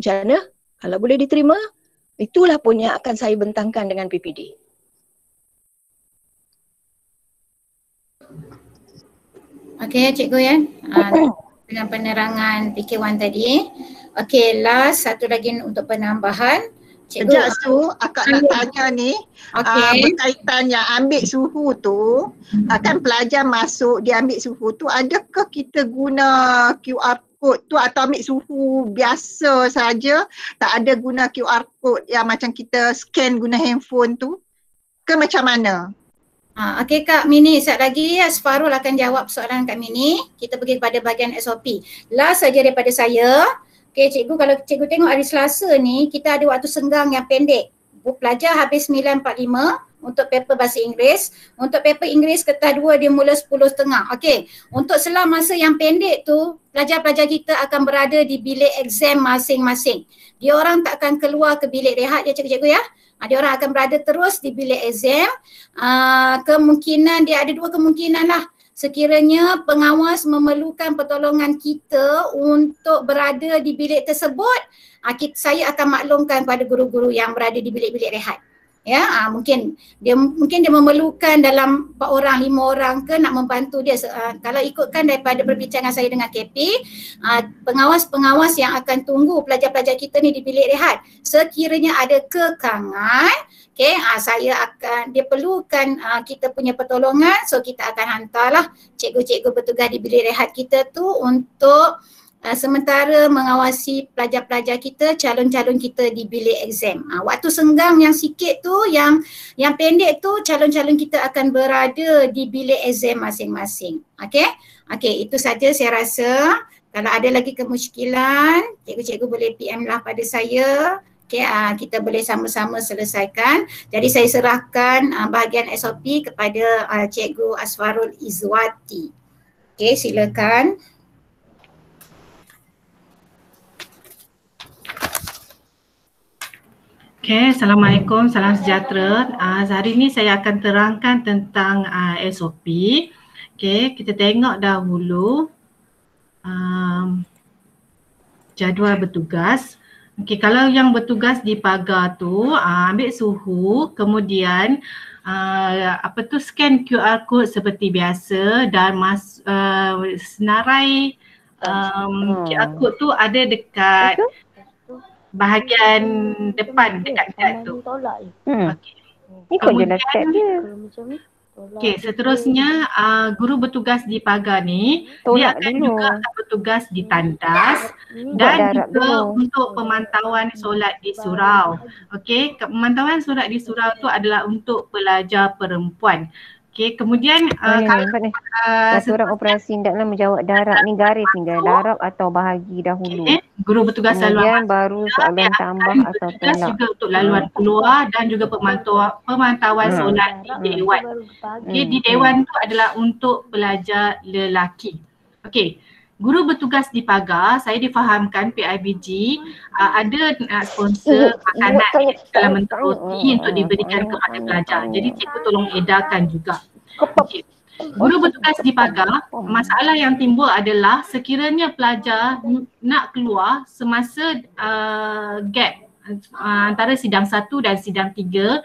Macam mana? Kalau boleh diterima, itulah pun yang akan saya bentangkan dengan PPD.
Okey cikgu ya, dengan penerangan PK1 tadi. Okey, last satu lagi untuk penambahan.
Cikgu Su, akak nak tanya ni, berkaitan yang ambil suhu tu, kan pelajar masuk dia ambil suhu tu, adakah kita guna QR code tu atau ambil suhu biasa saja, tak ada guna QR code yang macam kita scan guna handphone tu, ke macam mana?
Okey Kak Mini, sekejap lagi Asfarul akan jawab soalan Kak Mini. Kita pergi kepada bahagian SOP. Last saja daripada saya. Okey cikgu, kalau cikgu tengok hari Selasa ni kita ada waktu senggang yang pendek. Pelajar habis 9.45 untuk paper bahasa Inggeris. Untuk paper Inggeris kertas 2 dia mula 10.30. Okey, untuk selang masa yang pendek tu pelajar-pelajar kita akan berada di bilik exam masing-masing. Dia orang tak akan keluar ke bilik rehat ya cikgu-cikgu ya. Dia orang akan berada terus di bilik exam. Kemungkinan dia ada dua kemungkinan lah. Sekiranya pengawas memerlukan pertolongan kita untuk berada di bilik tersebut, saya akan maklumkan kepada guru-guru yang berada di bilik-bilik rehat. Ya, mungkin dia memerlukan dalam 4 orang, 5 orang ke nak membantu dia. Kalau ikutkan daripada perbincangan saya dengan KP, pengawas-pengawas yang akan tunggu pelajar-pelajar kita ni di bilik rehat, sekiranya ada kekangan, dia perlukan kita punya pertolongan, so kita akan hantarlah cikgu-cikgu bertugas di bilik rehat kita tu untuk sementara mengawasi pelajar-pelajar kita, calon-calon kita di bilik exam. Waktu senggang yang sikit tu, yang pendek tu, calon-calon kita akan berada di bilik exam masing-masing. Okey, itu saja saya rasa. Kalau ada lagi kemusykilan, cikgu-cikgu boleh PM lah pada saya. Kita boleh sama-sama selesaikan. Jadi saya serahkan bahagian SOP kepada Cikgu Asfarul Izwati. Okey, silakan.
Okay, Assalamualaikum, salam sejahtera. Hari ini saya akan terangkan tentang SOP. Okay, kita tengok dahulu jadual bertugas. Okay, kalau yang bertugas di pagar tu ambil suhu, kemudian scan QR code seperti biasa dan senarai QR code tu ada dekat bahagian depan dekat tu.
Ni kau je dah step dia.
Okey, seterusnya guru bertugas di pagar ni dia akan juga akan bertugas di tandas dan juga untuk pemantauan solat di surau. Okey, pemantauan solat di surau tu adalah untuk pelajar perempuan. Okey, kemudian
orang operasi hendaklah menjawab darab ni, garis ni darab atau bahagi dahulu.
Guru bertugas
kemudian baru soalan tambah atau tolak.
Juga untuk laluan keluar dan juga pemantauan solat di dewan. Okey, di dewan tu adalah untuk pelajar lelaki. Okey, guru bertugas di pagar, saya difahamkan PIBG ada sponsor makanan dalam bentuk roti untuk diberikan kepada pelajar. Jadi cikgu tolong edarkan juga. Okay. Guru bertugas di pagar, masalah yang timbul adalah sekiranya pelajar nak keluar semasa gap antara sidang 1 dan sidang 3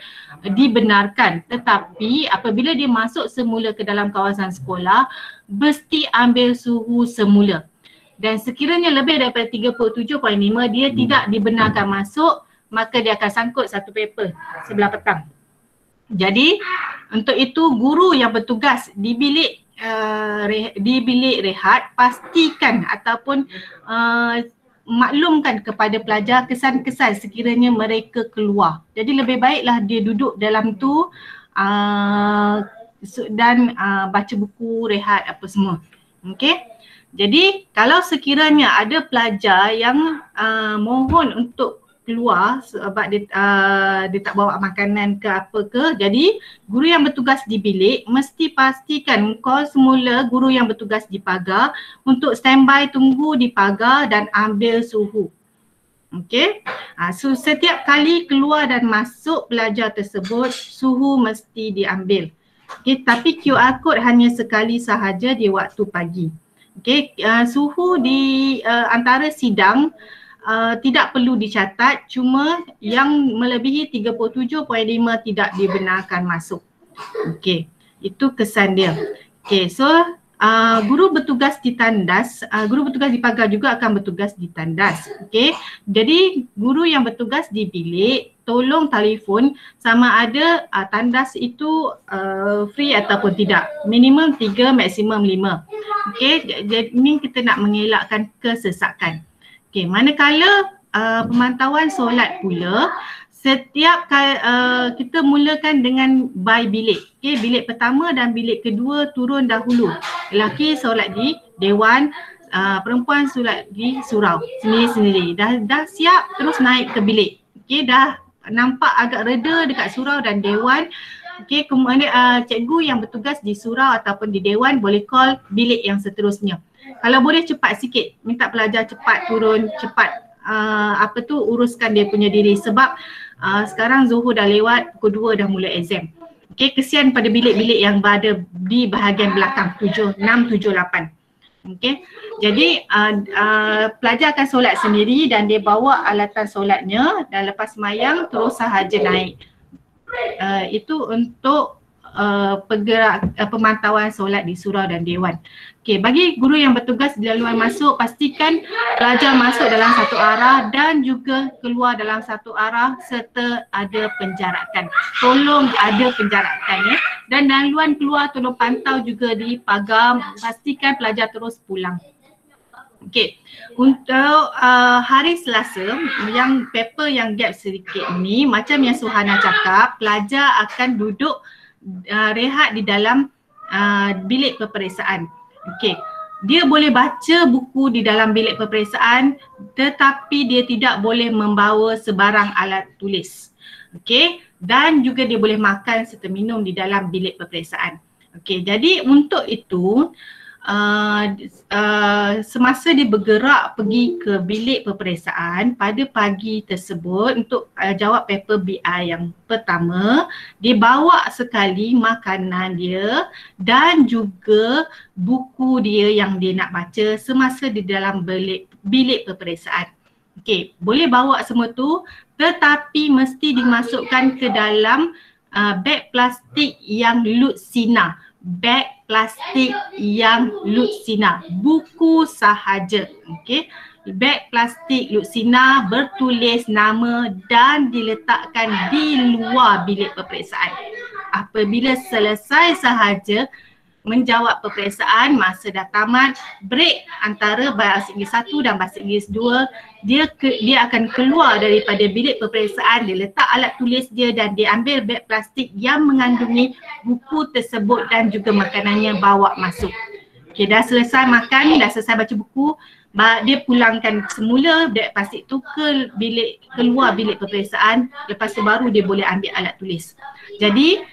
dibenarkan, tetapi apabila dia masuk semula ke dalam kawasan sekolah mesti ambil suhu semula, dan sekiranya lebih daripada 37.5 dia tidak dibenarkan masuk, maka dia akan sangkut satu paper sebelah petang. Jadi untuk itu guru yang bertugas di bilik rehat pastikan ataupun maklumkan kepada pelajar kesan-kesan sekiranya mereka keluar. Jadi lebih baiklah dia duduk dalam tu dan baca buku, rehat apa semua. Okey. Jadi kalau sekiranya ada pelajar yang mohon untuk keluar sebab dia tak bawa makanan ke apa ke, jadi guru yang bertugas di bilik mesti pastikan call semula guru yang bertugas di pagar untuk standby tunggu di pagar dan ambil suhu. Okey. So setiap kali keluar dan masuk pelajar tersebut suhu mesti diambil. Okey, tapi QR code hanya sekali sahaja di waktu pagi. Okey, suhu di antara sidang tidak perlu dicatat, cuma yang melebihi 37.5 tidak dibenarkan masuk. Okey, itu kesan dia. Okey, so guru bertugas di tandas, guru bertugas di pagar juga akan bertugas di tandas. Okey, jadi guru yang bertugas di bilik tolong telefon sama ada tandas itu free ataupun tidak. Minimum 3, maksimum 5. Okey, jadi ini kita nak mengelakkan kesesakan. Okey, manakala pemantauan solat pula, setiap kita mulakan dengan by bilik. Okey, bilik pertama dan bilik kedua turun dahulu. Lelaki solat di dewan, perempuan solat di surau sendiri-sendiri. Dah siap terus naik ke bilik. Okey, dah nampak agak reda dekat surau dan dewan. Okey, kemudian cikgu yang bertugas di surau ataupun di dewan boleh call bilik yang seterusnya. Kalau boleh cepat sikit, minta pelajar cepat turun, cepat uruskan dia punya diri sebab sekarang Zuhur dah lewat, pukul 2 dah mula exam. Okey, kesian pada bilik-bilik yang berada di bahagian belakang 6, 7, 8. Okey. Jadi pelajar akan solat sendiri dan dia bawa alatan solatnya dan lepas semayang terus sahaja naik. Itu untuk pemantauan solat di surau dan dewan. Okey, bagi guru yang bertugas di laluan masuk, pastikan pelajar masuk dalam satu arah dan juga keluar dalam satu arah serta ada penjarakan. Tolong ada penjarakan ya. Dan laluan keluar tolong pantau juga di pagar, pastikan pelajar terus pulang. Okey, untuk hari Selasa yang paper yang gap sedikit ni, macam yang Suhana cakap, pelajar akan duduk rehat di dalam bilik peperiksaan. Okey, dia boleh baca buku di dalam bilik peperiksaan tetapi dia tidak boleh membawa sebarang alat tulis. Okey, dan juga dia boleh makan serta minum di dalam bilik peperiksaan. Okey, jadi untuk itu semasa dia bergerak pergi ke bilik peperiksaan pada pagi tersebut untuk jawab paper BI yang pertama, dia bawa sekali makanan dia dan juga buku dia yang dia nak baca semasa di dalam bilik peperiksaan. Okey, boleh bawa semua tu tetapi mesti dimasukkan ke dalam beg plastik yang lut sinar. Beg plastik yang lut sinar, buku sahaja. Okey, beg plastik lut sinar bertulis nama dan diletakkan di luar bilik peperiksaan. Apabila selesai sahaja menjawab peperiksaan, masa dah tamat, break antara bahasa Inggeris 1 dan bahasa Inggeris 2, dia akan keluar daripada bilik peperiksaan, dia letak alat tulis dia dan dia ambil beg plastik yang mengandungi buku tersebut dan juga makanannya bawa masuk. Okey, dah selesai makan, dah selesai baca buku, dia pulangkan semula beg plastik tu keluar bilik peperiksaan, lepas tu baru dia boleh ambil alat tulis. Jadi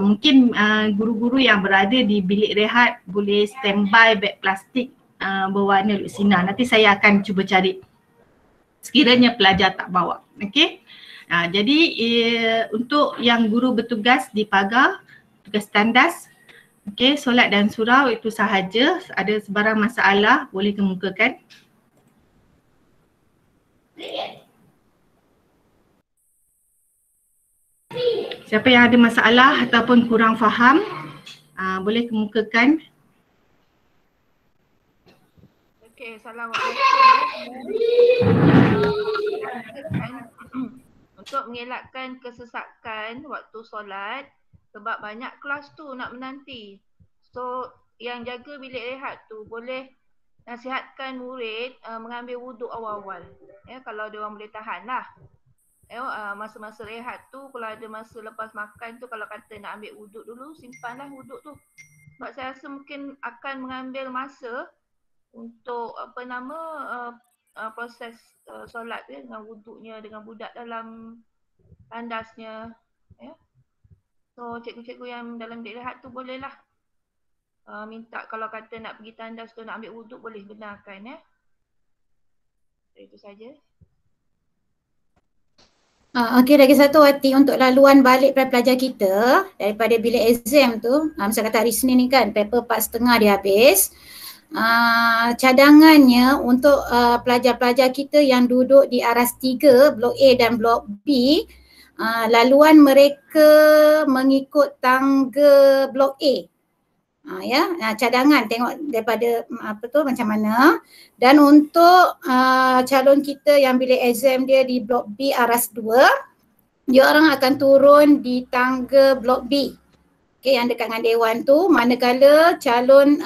mungkin guru-guru yang berada di bilik rehat boleh standby beg plastik berwarna lut sinar. Nanti saya akan cuba cari sekiranya pelajar tak bawa. Okey. Jadi untuk yang guru bertugas di pagar, tugas tandas, okey, solat dan surau itu sahaja. Ada sebarang masalah boleh kemukakan. Siapa yang ada masalah ataupun kurang faham, boleh kemukakan.
Okey, Assalamualaikum. Untuk mengelakkan kesesakan waktu solat, sebab banyak kelas tu nak menanti. So, yang jaga bilik rehat tu boleh nasihatkan murid mengambil wuduk awal-awal. Ya, kalau dia orang boleh tahan lah. Masa-masa rehat tu, kalau ada masa lepas makan tu, kalau kata nak ambil wuduk dulu, simpanlah wuduk tu. Sebab saya rasa mungkin akan mengambil masa untuk proses solat dia dengan wuduknya, dengan budak dalam tandasnya. Ya. So cikgu-cikgu yang dalam bilik rehat tu bolehlah minta kalau kata nak pergi tandas tu nak ambil wuduk boleh benarkan ya. Itu saja.
Okey, lagi satu Wati, untuk laluan balik pelajar kita daripada bilik exam tu, misal kata hari Senin ni kan paper 4.5 dia habis. Cadangannya untuk pelajar-pelajar kita yang duduk di aras 3, blok A dan blok B, laluan mereka mengikut tangga blok A. Cadangan tengok daripada macam mana. Dan untuk calon kita yang bilik exam dia di blok B aras 2, dia orang akan turun di tangga blok B. Okey, yang dekat dengan dewan tu. Manakala calon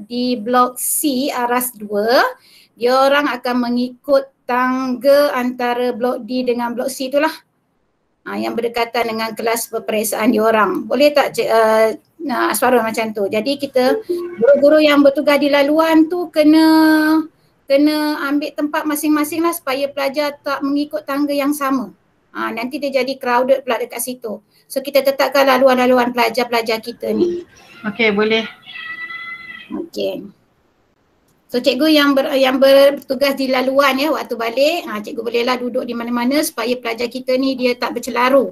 di blok C aras 2, dia orang akan mengikut tangga antara blok D dengan blok C itulah. Yang berdekatan dengan kelas peperiksaan diorang. Boleh tak Asfarul macam tu? Jadi kita guru-guru yang bertugas di laluan tu kena ambil tempat masing-masing lah supaya pelajar tak mengikut tangga yang sama. Nanti dia jadi crowded pula dekat situ. So kita tetapkan laluan-laluan pelajar-pelajar kita ni.
Okey, boleh.
Okey. So cikgu yang bertugas di laluan ya waktu balik, cikgu bolehlah duduk di mana-mana supaya pelajar kita ni dia tak bercelaru.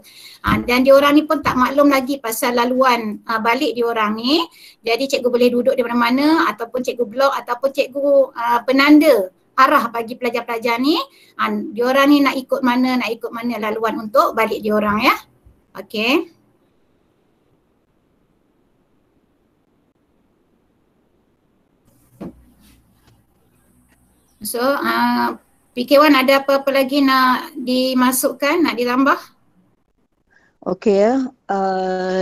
Dan diorang ni pun tak maklum lagi pasal laluan balik diorang ni. Jadi cikgu boleh duduk di mana-mana ataupun cikgu blok ataupun cikgu penanda arah bagi pelajar-pelajar ni. Diorang ni nak ikut mana laluan untuk balik diorang ya. Okey. So, PK1 ada apa-apa lagi nak dimasukkan, nak ditambah?
Okey ya,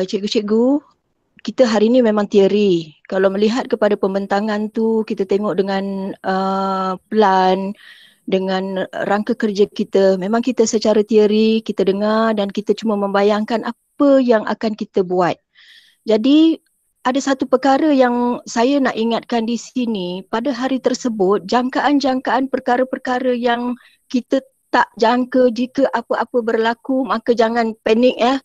cikgu-cikgu, kita hari ni memang teori. Kalau melihat kepada pembentangan tu, kita tengok dengan plan, dengan rangka kerja kita, memang kita secara teori, kita dengar dan kita cuma membayangkan apa yang akan kita buat. Jadi, ada satu perkara yang saya nak ingatkan di sini, pada hari tersebut jangkaan-jangkaan perkara-perkara yang kita tak jangka jika apa-apa berlaku, maka jangan panik ya.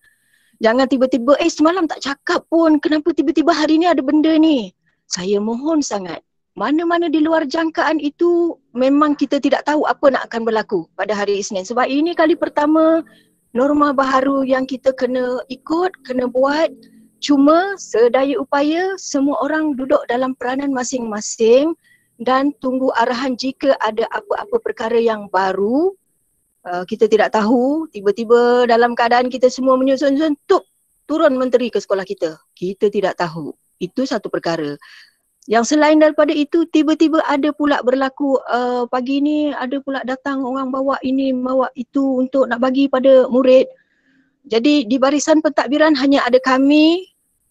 Jangan tiba-tiba semalam tak cakap pun, kenapa tiba-tiba hari ni ada benda ni. Saya mohon sangat, mana-mana di luar jangkaan itu memang kita tidak tahu apa nak akan berlaku pada hari Isnin. Sebab ini kali pertama norma baharu yang kita kena ikut, kena buat. Cuma sedaya upaya semua orang duduk dalam peranan masing-masing dan tunggu arahan jika ada apa-apa perkara yang baru. Kita tidak tahu, tiba-tiba dalam keadaan kita semua menyusun-susun, turun menteri ke sekolah kita. Kita tidak tahu. Itu satu perkara. Yang selain daripada itu, tiba-tiba ada pula berlaku pagi ni, ada pula datang orang bawa ini, bawa itu untuk nak bagi pada murid. Jadi di barisan pentadbiran hanya ada kami,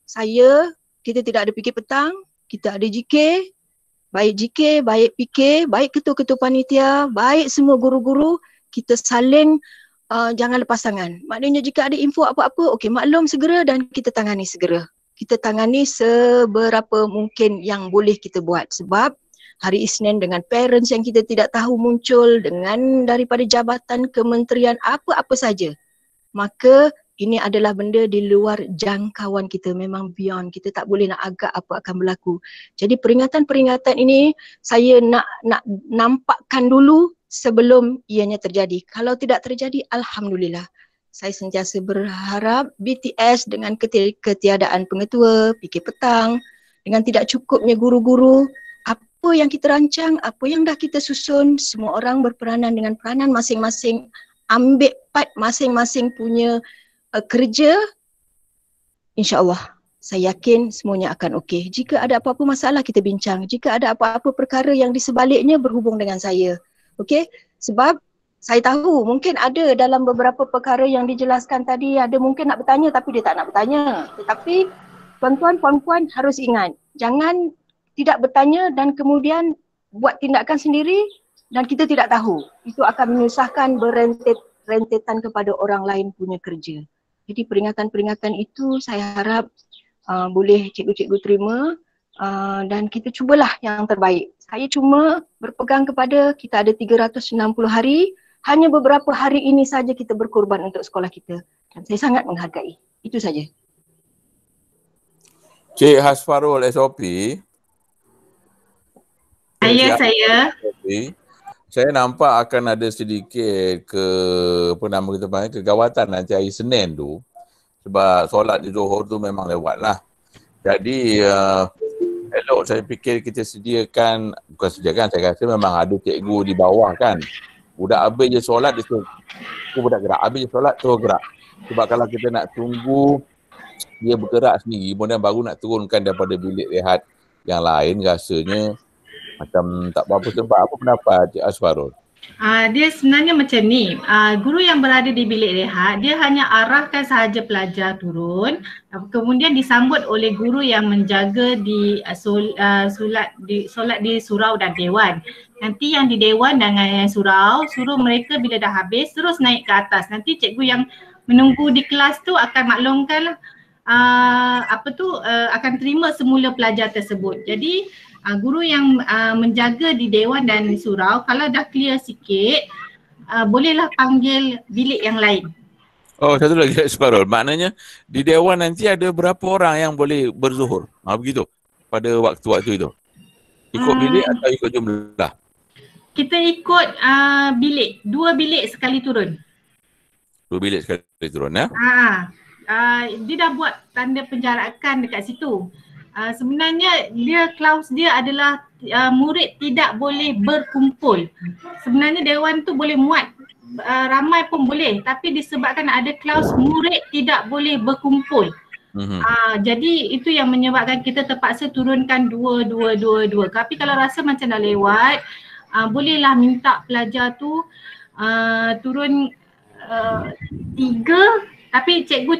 saya, kita tidak ada PK petang, kita ada GK, baik PK, baik ketua-ketua panitia, baik semua guru-guru, kita saling jangan lepas tangan. Maknanya jika ada info apa-apa, okey maklum segera dan kita tangani segera. Kita tangani seberapa mungkin yang boleh kita buat sebab hari Isnin dengan parents yang kita tidak tahu muncul, dengan daripada jabatan kementerian apa-apa saja. Maka ini adalah benda di luar jangkauan kita, memang beyond. Kita tak boleh nak agak apa akan berlaku. Jadi peringatan-peringatan ini saya nak nampakkan dulu sebelum ianya terjadi. Kalau tidak terjadi, alhamdulillah. Saya sentiasa berharap BTS dengan ketiadaan pengetua, PK petang, dengan tidak cukupnya guru-guru, apa yang kita rancang, apa yang dah kita susun, semua orang berperanan dengan peranan masing-masing, ambil part masing-masing punya kerja, insya-Allah saya yakin semuanya akan okey. Jika ada apa-apa masalah kita bincang, jika ada apa-apa perkara yang di sebaliknya berhubung dengan saya. Okey? Sebab saya tahu mungkin ada dalam beberapa perkara yang dijelaskan tadi, ada mungkin nak bertanya tapi dia tak nak bertanya. Tetapi tuan-tuan, puan-puan harus ingat, jangan tidak bertanya dan kemudian buat tindakan sendiri dan kita tidak tahu. Itu akan menyusahkan rentetan kepada orang lain punya kerja. Jadi peringatan-peringatan itu saya harap boleh cikgu-cikgu terima dan kita cubalah yang terbaik. Saya cuma berpegang kepada kita ada 360 hari, hanya beberapa hari ini saja kita berkorban untuk sekolah kita. Dan saya sangat menghargai. Itu saja.
Cik Hasfarul SOP. Saya nampak akan ada sedikit kegawatan nanti hari Senin tu. Sebab solat di Johor tu memang lewat lah. Jadi elok saya fikir kita sediakan, bukan sediakan, saya rasa memang ada cikgu di bawah kan. Budak habis je solat, dia suruh budak gerak. Habis je solat, suruh gerak. Sebab kalau kita nak tunggu dia bergerak sendiri, kemudian baru nak turunkan daripada bilik rehat yang lain, rasanya macam tak berapa sebab. Apa pendapat Cik Asfarul?
Dia sebenarnya macam ni, guru yang berada di bilik rehat dia hanya arahkan sahaja pelajar turun, kemudian disambut oleh guru yang menjaga di solat di surau dan dewan. Nanti yang di dewan dan yang surau suruh mereka bila dah habis terus naik ke atas. Nanti cikgu yang menunggu di kelas tu akan maklumkan akan terima semula pelajar tersebut. Jadi guru yang menjaga di dewan dan di surau kalau dah clear sikit bolehlah panggil bilik yang lain.
Oh, satu lagi Sparul. Maknanya di dewan nanti ada berapa orang yang boleh berzuhur? Begitu pada waktu-waktu itu. Ikut bilik atau ikut jumlah?
Kita ikut bilik, 2 bilik sekali turun.
2 bilik sekali turun ya?
Dia dah buat tanda penjarakan dekat situ. Sebenarnya klaus dia adalah murid tidak boleh berkumpul. Sebenarnya dewan tu boleh muat ramai pun boleh, tapi disebabkan ada klaus murid tidak boleh berkumpul. Jadi itu yang menyebabkan kita terpaksa turunkan 2. Tapi kalau rasa macam dah lewat, bolehlah minta pelajar tu turun 3, tapi cikgu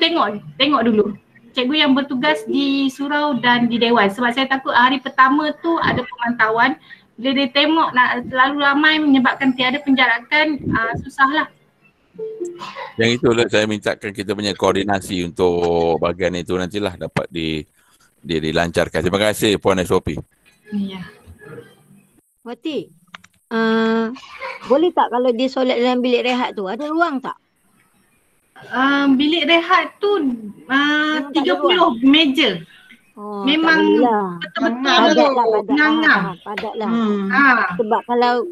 tengok dulu. Cikgu yang bertugas di surau dan di dewan, sebab saya takut hari pertama tu ada pemantauan, bila dia tengok terlalu ramai menyebabkan tiada penjarakan, susahlah.
Yang itulah saya mintakan kita punya koordinasi untuk bahagian itu nantilah dapat dilancarkan. Terima kasih Puan SOP.
Ya.
Wati, boleh tak kalau dia solat dalam bilik rehat tu, ada ruang tak?
Bilik rehat tu 30 meja. Memang betul-betul ngangam.
Padatlah. Sebab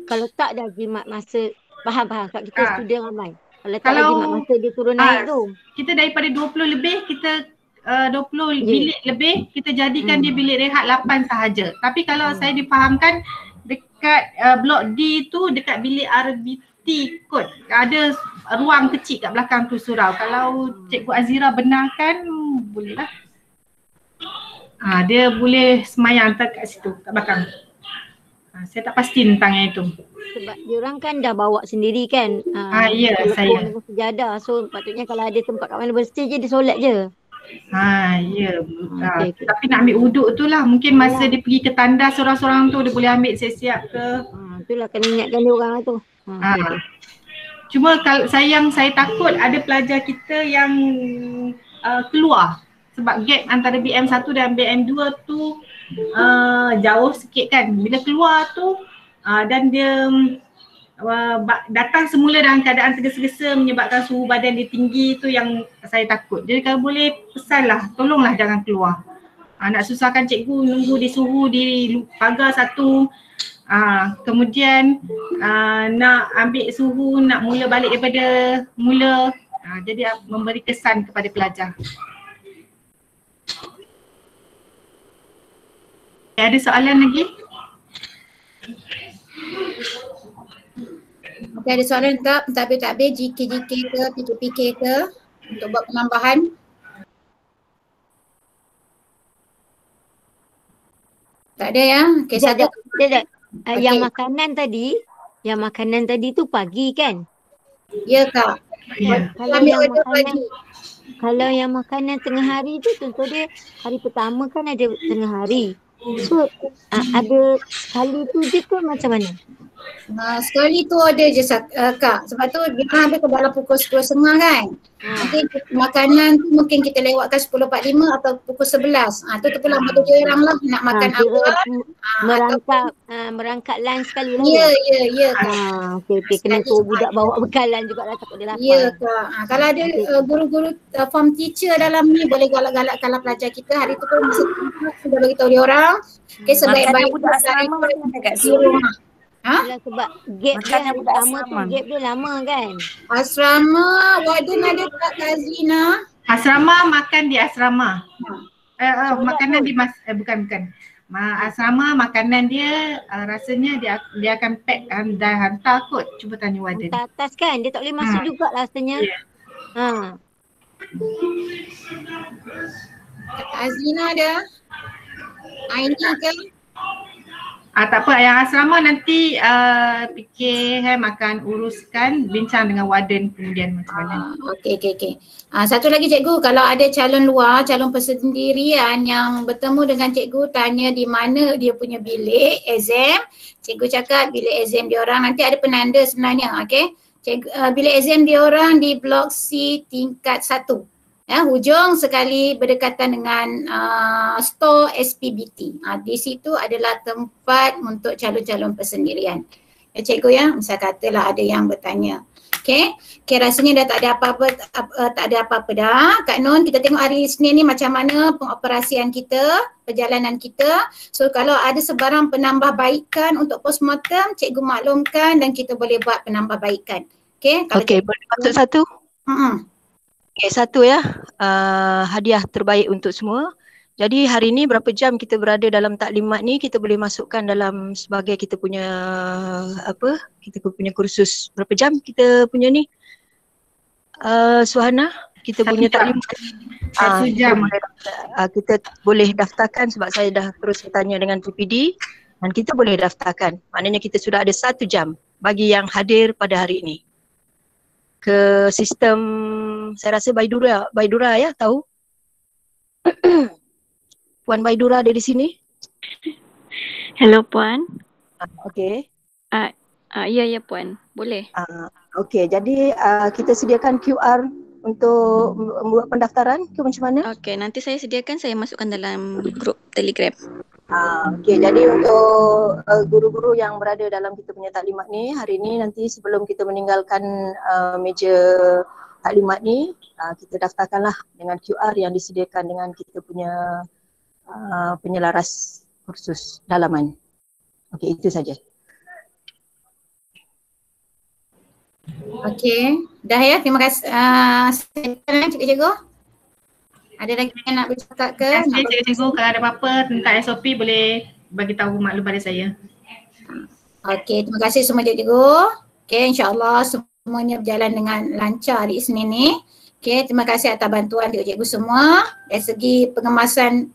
kalau tak dah jimat masa, faham kat kita student ramai. Kalau tak dah jimat masa dia turun naik tu.
Kita daripada 20 lebih, kita 20 bilik lebih, kita jadikan dia bilik rehat 8 sahaja. Tapi kalau saya difahamkan dekat blok D tu, dekat bilik RBT kot, ada ruang kecil kat belakang tu surau. Kalau Cikgu Azira benarkan, bolehlah. Dia boleh semayang kat situ, kat belakang. Saya tak pasti tentang yang itu.
Sebab diorang kan dah bawa sendiri kan.
Ya, saya.
Dengan sejadah. So patutnya kalau ada tempat kat mana bersih je, dia solat je.
Ya. Tapi nak ambil uduk tu lah. Mungkin masa dia pergi ke tandas seorang-seorang tu, dia boleh ambil siap-siap ke.
Itulah kena ingatkan dia orang tu.
Cuma kalau saya takut ada pelajar kita yang keluar. Sebab gap antara BM1 dan BM2 tu jauh sikit kan. Bila keluar tu dan dia datang semula dalam keadaan tergesa-gesa menyebabkan suhu badan dia tinggi, tu yang saya takut. Jadi kalau boleh pesanlah, tolonglah jangan keluar. Nak susahkan cikgu nunggu di suhu di pagar satu. Kemudian nak ambil suhu, nak mula balik daripada mula. Jadi memberi kesan kepada pelajar. Ada soalan lagi?
Okey, ada soalan tak? Pentadbir-tadbir, GK ke, PKPK ke untuk buat penambahan? Tak ada ya? Okey, satu.
Yang makanan tadi tu pagi kan?
Ya Kak.
Kalau yang makanan tengah hari tu contoh dia hari pertama kan ada tengah hari. So ada sekali tu je ke macam mana?
Sekali tu ada je Kak. Sebab tu dia habis ke dalam pukul 10.30 kan. Nanti makanan tu mungkin kita lewatkan 10.45 atau pukul 11. Tu pula mata dia orang lah nak makan apa.
Merangkak lunch sekali lah.
Ya Kak.
Okey, kena tu budak bawa bekalan jugalah takut dia lapar.
Ya Kak. Kalau ada guru-guru form teacher dalam ni boleh galak-galakkanlah pelajar kita. Hari tu pun masa sudah beritahu dia orang. Okay, sebaik-baik
budak asrama macam mana kat
di rumah.
Sebab gap dia pertama tu gap dia lama kan.
Asrama, warden ada tak Kak Azina?
Asrama makan di asrama. Makanan di bukan. Asrama makanan dia rasanya dia akan pack dan hantar kot. Cuba tanya warden.
Hantar atas kan, dia tak boleh masuk juga rasanya.
Kak Azina ada? Aini ke?
Tak apa, yang asrama nanti PKM akan uruskan, bincang dengan warden kemudian macam mana.
Okey. Satu lagi cikgu, kalau ada calon luar, calon persendirian yang bertemu dengan cikgu, tanya di mana dia punya bilik exam, cikgu cakap bilik exam dia orang nanti ada penanda sebenarnya, okey. Bilik exam dia orang di blok C tingkat 1. Hujung sekali berdekatan dengan store SPBT. Di situ adalah tempat untuk calon-calon persendirian. Ya cikgu ya, misal katalah ada yang bertanya. Okay, rasanya dah tak ada apa-apa dah. Kak Nun, kita tengok hari Isnin ni macam mana pengoperasian kita, perjalanan kita. So kalau ada sebarang penambahbaikan untuk postmortem, cikgu maklumkan dan kita boleh buat penambahbaikan. Okay,
boleh masuk satu? Okay, satu ya, hadiah terbaik untuk semua. Jadi hari ni berapa jam kita berada dalam taklimat ni, kita boleh masukkan dalam sebagai kita punya kita punya kursus. Berapa jam kita punya ni? Suhana, kita punya taklimat.
1 jam.
Kita boleh daftarkan sebab saya dah terus bertanya dengan PPD dan kita boleh daftarkan. Maknanya kita sudah ada 1 jam bagi yang hadir pada hari ini. Ke sistem, saya rasa Baidura ya, tahu? Puan Baidura ada di sini?
Hello Puan.
Okey.
Ya Puan, boleh.
Okey, jadi kita sediakan QR untuk membuat pendaftaran ke macam mana?
Okey, nanti saya sediakan, saya masukkan dalam grup Telegram.
Okey, jadi untuk guru-guru yang berada dalam kita punya taklimat ni, hari ni nanti sebelum kita meninggalkan meja taklimat ni, kita daftarkanlah dengan QR yang disediakan dengan kita punya penyelaras kursus dalaman. Okey, itu saja.
Okey, dah ya, terima kasih. Cikgu-cikgu. Ada lagi yang nak bercakap ke?
Terima kasih cikgu. Kalau ada apa-apa tentang SOP boleh bagi tahu maklum pada saya.
Okey, terima kasih semua cikgu. Okey, insya-Allah semuanya berjalan dengan lancar hari Isnin ni. Okey, terima kasih atas bantuan cikgu-cikgu semua. Dari segi pengemasan